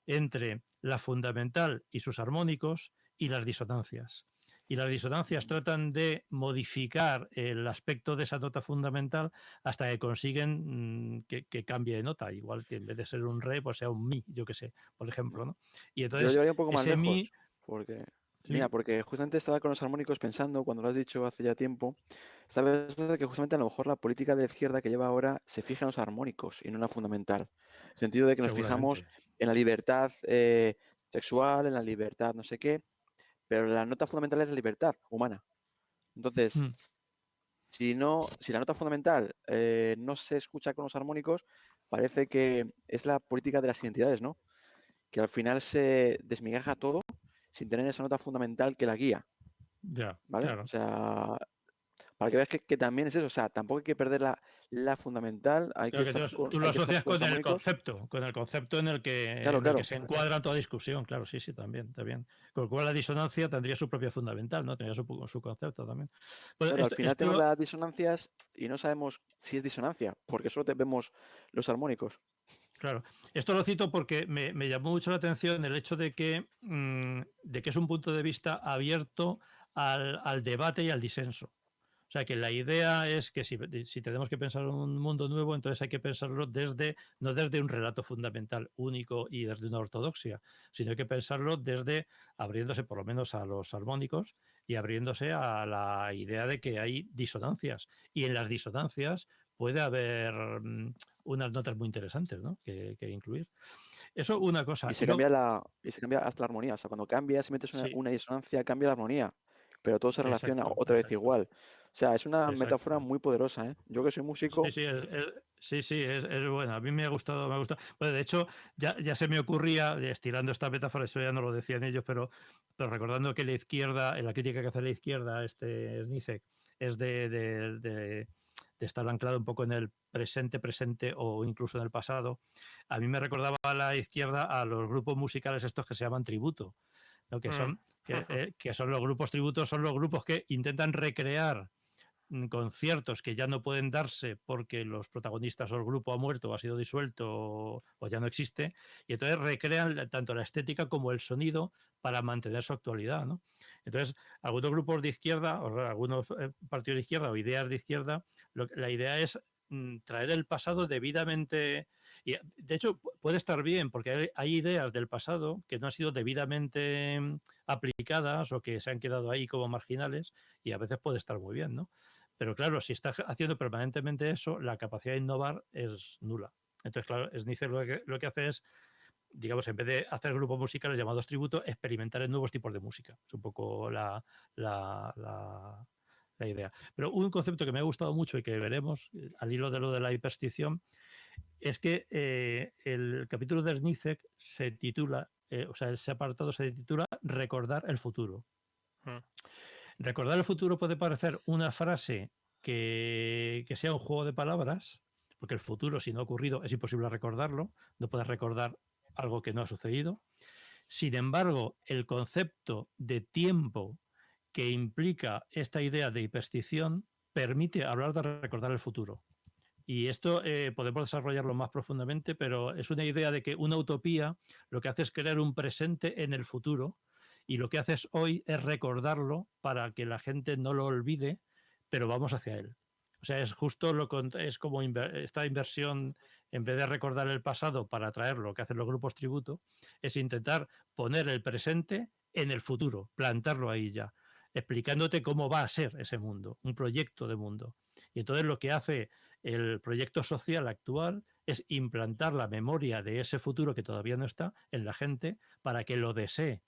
Speaker 1: entre la fundamental y sus armónicos y las disonancias. Y las disonancias tratan de modificar el aspecto de esa nota fundamental hasta que consiguen que cambie de nota. Igual que en vez de ser un re, pues sea un mi, yo qué sé, por ejemplo, ¿no? Y
Speaker 4: Yo lo
Speaker 1: entonces
Speaker 4: llevaría un poco más
Speaker 1: ese mi...
Speaker 4: lejos, porque,
Speaker 1: Sí,
Speaker 4: mira, porque justamente estaba con los armónicos pensando, cuando lo has dicho hace ya tiempo, estaba pensando que justamente a lo mejor la política de izquierda que lleva ahora se fija en los armónicos y no en la fundamental. En el sentido de que nos fijamos
Speaker 1: seguramente.
Speaker 4: en la libertad sexual, en la libertad no sé qué, pero la nota fundamental es la libertad humana. Entonces,
Speaker 1: Mm.
Speaker 4: si la nota fundamental no se escucha con los armónicos, parece que es la política de las identidades, ¿no? Que al final se desmigaja todo sin tener esa nota fundamental que la guía,
Speaker 1: Ya,
Speaker 4: ¿vale?
Speaker 1: claro.
Speaker 4: O sea, para que veas que también es eso, o sea, tampoco hay que perder la fundamental, hay que
Speaker 1: Claro que
Speaker 4: estar con,
Speaker 1: tú lo
Speaker 4: hay que estar
Speaker 1: asocias
Speaker 4: con los armónicos.
Speaker 1: con el concepto en el
Speaker 4: Claro, claro.
Speaker 1: se encuadra toda discusión, claro, sí, sí, también, también. Con lo cual la disonancia tendría su propia fundamental, ¿no? Tendría su concepto también. Pues
Speaker 4: Claro, al final tenemos las disonancias y no sabemos si es disonancia, porque solo vemos los armónicos.
Speaker 1: claro, esto lo cito porque me llamó mucho la atención el hecho de que es un punto de vista abierto al debate y al disenso. O sea, que la idea es que si tenemos que pensar en un mundo nuevo, entonces hay que pensarlo no desde un relato fundamental único y desde una ortodoxia, sino hay que pensarlo desde abriéndose por lo menos a los armónicos y abriéndose a la idea de que hay disonancias. Y en las disonancias puede haber unas notas muy interesantes, ¿no? que incluir. Eso una cosa.
Speaker 4: Y se cambia hasta la armonía. O sea, cuando cambias y metes
Speaker 1: Sí,
Speaker 4: una disonancia, cambia la armonía. Pero todo se relaciona
Speaker 1: exacto,
Speaker 4: otra vez
Speaker 1: exacto,
Speaker 4: igual. O sea, es una metáfora
Speaker 1: exacto.
Speaker 4: muy poderosa, ¿eh? Yo que soy músico,
Speaker 1: Sí, sí, es bueno. A mí me ha gustado, me ha gustado. Bueno, de hecho, ya se me ocurría, estirando esta metáfora, eso ya no lo decían ellos, pero recordando que la izquierda, en la crítica que hace la izquierda, Zizek, es de estar anclado un poco en el presente o incluso en el pasado. A mí me recordaba a la izquierda a los grupos musicales estos que se llaman tributo, ¿no? Que son los grupos tributos, son los grupos que intentan recrear conciertos que ya no pueden darse porque los protagonistas o el grupo ha muerto o ha sido disuelto o ya no existe, y entonces recrean tanto la estética como el sonido para mantener su actualidad, ¿no? Entonces, algunos grupos de izquierda o algunos partidos de izquierda o ideas de izquierda, la idea es traer el pasado debidamente, y de hecho puede estar bien porque hay ideas del pasado que no han sido debidamente aplicadas o que se han quedado ahí como marginales, y a veces puede estar muy bien, ¿no? Pero claro, si estás haciendo permanentemente eso, la capacidad de innovar es nula. Entonces, claro, Snicer lo que hace es, digamos, en vez de hacer grupos musicales llamados tributo, experimentar en nuevos tipos de música. Es un poco la idea. Pero un concepto que me ha gustado mucho y que veremos al hilo de lo de la hiperstición es que el capítulo de Snizzek se titula, o sea, ese apartado se titula Recordar el futuro. Recordar el futuro puede parecer una frase que sea un juego de palabras, porque el futuro, si no ha ocurrido, es imposible recordarlo, no puedes recordar algo que no ha sucedido. Sin embargo, el concepto de tiempo que implica esta idea de hiperstición permite hablar de recordar el futuro. Y esto podemos desarrollarlo más profundamente, pero es una idea de que una utopía lo que hace es crear un presente en el futuro, y lo que haces hoy es recordarlo para que la gente no lo olvide, pero vamos hacia él. O sea, es justo es como esta inversión, en vez de recordar el pasado para traer lo que hacen los grupos tributo, es intentar poner el presente en el futuro, plantarlo ahí ya, explicándote cómo va a ser ese mundo, un proyecto de mundo. Y entonces lo que hace el proyecto social actual es implantar la memoria de ese futuro que todavía no está en la gente para que lo desee.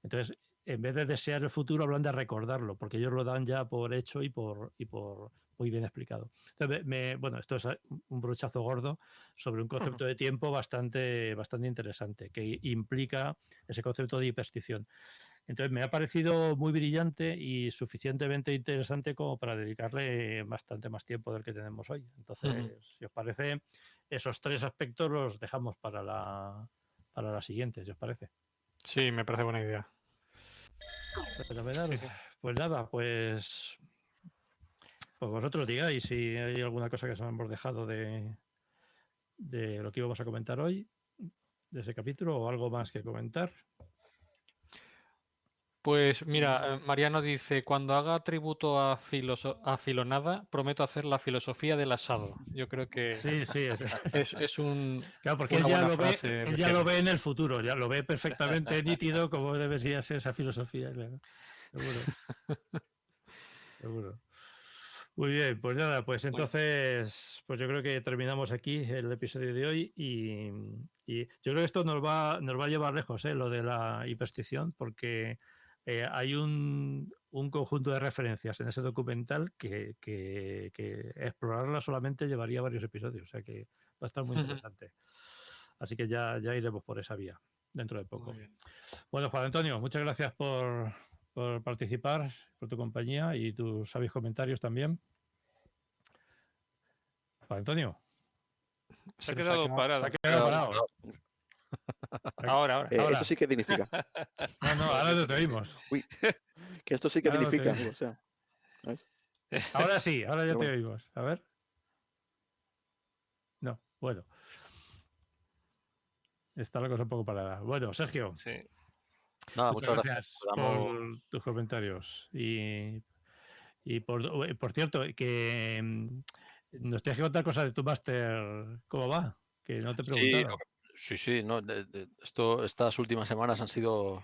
Speaker 1: Entonces, en vez de desear el futuro, hablan de recordarlo, porque ellos lo dan ya por hecho y por muy bien explicado. Entonces, bueno, esto es un brochazo gordo sobre un concepto de tiempo bastante interesante, que implica ese concepto de hiperstición. Entonces me ha parecido muy brillante y suficientemente interesante como para dedicarle bastante más tiempo del que tenemos hoy. Entonces, si os parece, esos 3 aspectos los dejamos para la siguiente, si os parece.
Speaker 2: Sí, me parece buena idea.
Speaker 1: Fenomenal.
Speaker 3: Sí, sí.
Speaker 1: Pues nada, pues vosotros digáis si hay alguna cosa que os hemos dejado de lo que íbamos a comentar hoy, de ese capítulo, o algo más que comentar.
Speaker 2: Pues mira, Mariano dice, cuando haga tributo a Filonada, prometo hacer la filosofía del asado. Yo creo que
Speaker 1: Sí, sí,
Speaker 2: es
Speaker 1: claro, porque
Speaker 2: una
Speaker 1: él ya
Speaker 2: buena
Speaker 1: lo ve,
Speaker 2: frase
Speaker 1: él
Speaker 2: de
Speaker 1: ya lo
Speaker 2: cierre.
Speaker 1: ve en el futuro, ya lo ve perfectamente nítido como debería ser esa filosofía, claro. Seguro. Seguro. Muy bien, pues nada, pues entonces, pues yo creo que terminamos aquí el episodio de hoy y yo creo que esto nos va a llevar lejos, lo de la hiperstición, porque hay un conjunto de referencias en ese documental que explorarla solamente llevaría varios episodios, o sea que va a estar muy interesante. Así que ya iremos por esa vía dentro de poco.
Speaker 2: Muy bien.
Speaker 1: Bueno, Juan Antonio, muchas gracias por participar, por tu compañía y tus sabios comentarios también. Juan Antonio,
Speaker 3: Se ha
Speaker 2: nos
Speaker 3: quedado parado.
Speaker 1: se ha quedado parado.
Speaker 3: Ahora.
Speaker 1: Ahora.
Speaker 4: Esto sí que dignifica.
Speaker 1: No, ahora no te oímos.
Speaker 4: Uy, que esto sí que
Speaker 1: Ahora no te
Speaker 4: dignifica,
Speaker 1: oímos.
Speaker 4: o sea, ¿sabes?
Speaker 1: Ahora sí, ahora ya
Speaker 4: Pero
Speaker 1: te
Speaker 4: bueno.
Speaker 1: oímos. A ver. No, bueno. Está la cosa un poco parada. Bueno, Sergio,
Speaker 3: Sí.
Speaker 5: Nada,
Speaker 1: muchas
Speaker 5: muchas
Speaker 1: gracias
Speaker 5: gracias.
Speaker 1: por tus comentarios. Y por cierto, que nos tienes que contar cosas de tu máster. ¿Cómo va? Que no te he preguntado.
Speaker 5: Sí, no, estas últimas semanas han sido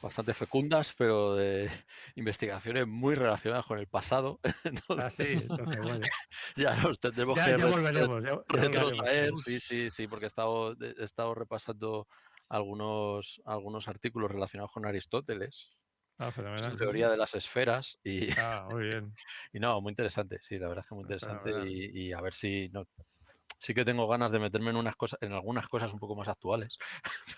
Speaker 5: bastante fecundas, pero de investigaciones muy relacionadas con el pasado.
Speaker 1: Ah, sí, entonces, bueno.
Speaker 5: Ya nos tendremos
Speaker 1: Ya
Speaker 5: que
Speaker 1: volveremos. Ya volveremos.
Speaker 5: retrotraer, sí, porque he estado repasando algunos artículos relacionados con Aristóteles,
Speaker 1: Ah,
Speaker 5: su
Speaker 1: fenomenal.
Speaker 5: teoría de las esferas y
Speaker 1: Muy bien.
Speaker 5: no, muy interesante, sí, la verdad es que muy interesante
Speaker 1: Fenomenal.
Speaker 5: y a ver si sí que tengo ganas de meterme en algunas cosas un poco más actuales,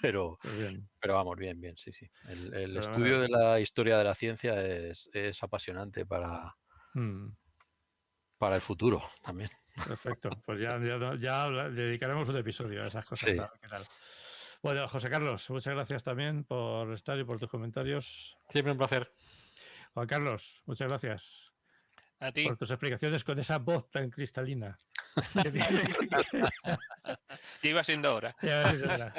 Speaker 5: pero
Speaker 1: Pues bien.
Speaker 5: vamos, bien, sí. El
Speaker 1: Fenomenal.
Speaker 5: estudio de la historia de la ciencia es apasionante para el futuro también.
Speaker 1: Perfecto. Pues ya dedicaremos un episodio a esas cosas.
Speaker 5: Sí.
Speaker 1: A ver qué tal. Bueno, José Carlos, muchas gracias también por estar y por tus comentarios.
Speaker 2: Siempre un placer.
Speaker 1: Juan Carlos, muchas gracias
Speaker 3: A ti.
Speaker 1: por tus explicaciones con esa voz tan cristalina.
Speaker 3: Ya iba siendo hora.
Speaker 1: Ya ves, ahora.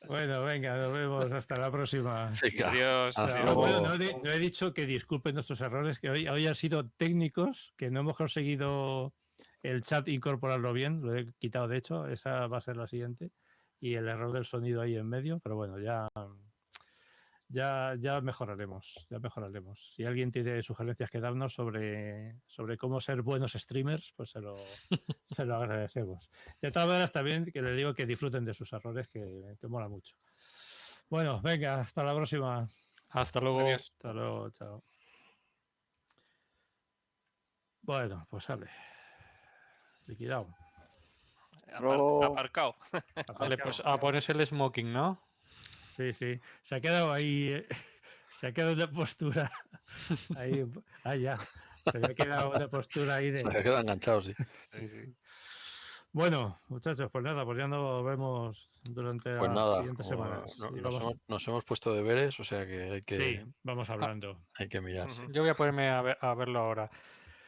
Speaker 1: Bueno, venga, nos vemos. Hasta la próxima.
Speaker 5: Venga,
Speaker 3: Adiós.
Speaker 5: hasta
Speaker 3: adiós.
Speaker 1: Bueno,
Speaker 5: luego.
Speaker 1: no he dicho que disculpen nuestros errores, que hoy han sido técnicos, que no hemos conseguido el chat incorporarlo bien, lo he quitado de hecho, esa va a ser la siguiente, y el error del sonido ahí en medio, pero bueno, ya mejoraremos, Si alguien tiene sugerencias que darnos sobre cómo ser buenos streamers, pues se lo agradecemos. De todas maneras, también que les digo que disfruten de sus errores, que mola mucho. Bueno, venga, hasta la próxima.
Speaker 2: Hasta luego.
Speaker 3: Adiós.
Speaker 1: Hasta luego, chao. Bueno, pues sale. Liquidado.
Speaker 3: Aparcado.
Speaker 2: Vale, pues a ponerse el smoking, ¿no?
Speaker 1: Sí. Se ha quedado ahí. Se ha quedado una postura. Ahí. Ya. Se me ha quedado una postura ahí de.
Speaker 5: Se queda enganchado, sí.
Speaker 1: Sí. Bueno, muchachos, pues nada, pues ya nos vemos durante
Speaker 5: Pues
Speaker 1: las
Speaker 5: nada,
Speaker 1: siguientes semanas. Y
Speaker 5: nos hemos puesto deberes, o sea que
Speaker 1: Sí, vamos hablando.
Speaker 5: hay que mirarse.
Speaker 3: Ujú.
Speaker 2: Yo voy a ponerme a verlo ahora.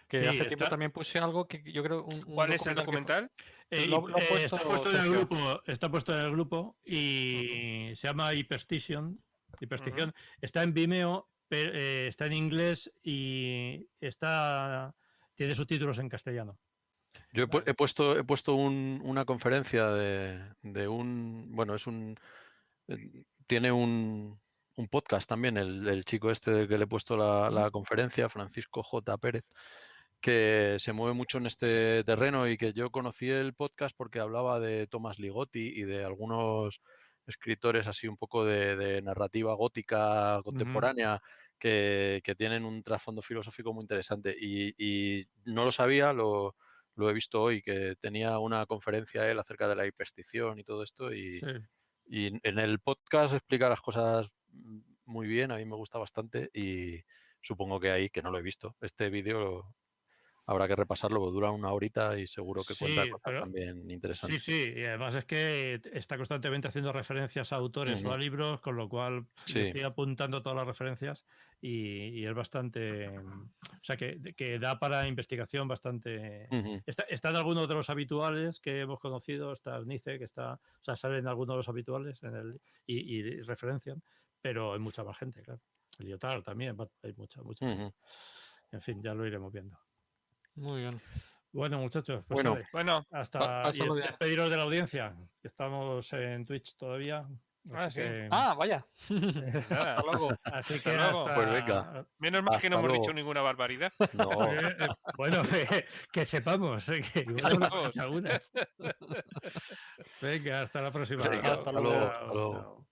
Speaker 2: Que
Speaker 1: Sí,
Speaker 2: hace tiempo también puse algo que yo creo un
Speaker 3: ¿Cuál es el
Speaker 2: documental
Speaker 3: documental?
Speaker 2: Lo ha puesto
Speaker 1: está puesto en el
Speaker 2: Sergio.
Speaker 1: grupo, y se llama Hyperstition. Está en Vimeo, está en inglés y tiene subtítulos en castellano.
Speaker 5: Yo he puesto una conferencia de bueno, tiene un podcast también, el chico este del que le he puesto la conferencia, Francisco J. Pérez, que se mueve mucho en este terreno y que yo conocí el podcast porque hablaba de Tomás Ligotti y de algunos escritores así un poco de narrativa gótica contemporánea que tienen un trasfondo filosófico muy interesante y no lo sabía, lo he visto hoy, que tenía una conferencia él acerca de la hiperstición y todo esto y en el podcast explica las cosas muy bien, a mí me gusta bastante y supongo que ahí, que no lo he visto, este vídeo habrá que repasarlo, porque dura 1 horita y seguro que cuenta
Speaker 1: Sí,
Speaker 5: cosas
Speaker 1: pero
Speaker 5: también
Speaker 1: sí,
Speaker 5: interesantes.
Speaker 1: sí, y además es que está constantemente haciendo referencias a autores o a
Speaker 5: Ujú.
Speaker 1: libros, con lo cual yo
Speaker 5: Sí.
Speaker 1: estoy apuntando todas las referencias y es bastante, o sea, que da para investigación bastante.
Speaker 5: Ujú.
Speaker 1: Está en algunos de los habituales que hemos conocido, está Nice, que está, o sea, salen algunos de los habituales y referencian, pero hay mucha más gente, claro. Lyotard también, hay mucha gente.
Speaker 5: Ujú.
Speaker 1: En fin, ya lo iremos viendo.
Speaker 2: Muy bien.
Speaker 1: Bueno, muchachos, pues
Speaker 5: Bueno,
Speaker 1: vale.
Speaker 3: Bueno,
Speaker 1: Hasta y
Speaker 2: pásalo bien.
Speaker 1: despediros de la audiencia, que estamos en Twitch todavía. Así
Speaker 3: sí.
Speaker 1: que,
Speaker 2: Ah, vaya.
Speaker 3: Pues nada,
Speaker 2: Hasta luego.
Speaker 1: así
Speaker 3: hasta
Speaker 1: que
Speaker 3: luego.
Speaker 5: pues venga,
Speaker 3: Menos mal que no
Speaker 5: hasta
Speaker 3: hemos dicho
Speaker 5: luego.
Speaker 3: ninguna barbaridad.
Speaker 5: No,
Speaker 1: bueno, que sepamos, que igual hemos
Speaker 3: sepamos.
Speaker 1: dicho alguna. Venga, hasta la próxima.
Speaker 5: venga,
Speaker 2: Hasta
Speaker 5: hasta luego,
Speaker 1: Chao,
Speaker 5: hasta luego.
Speaker 1: chao.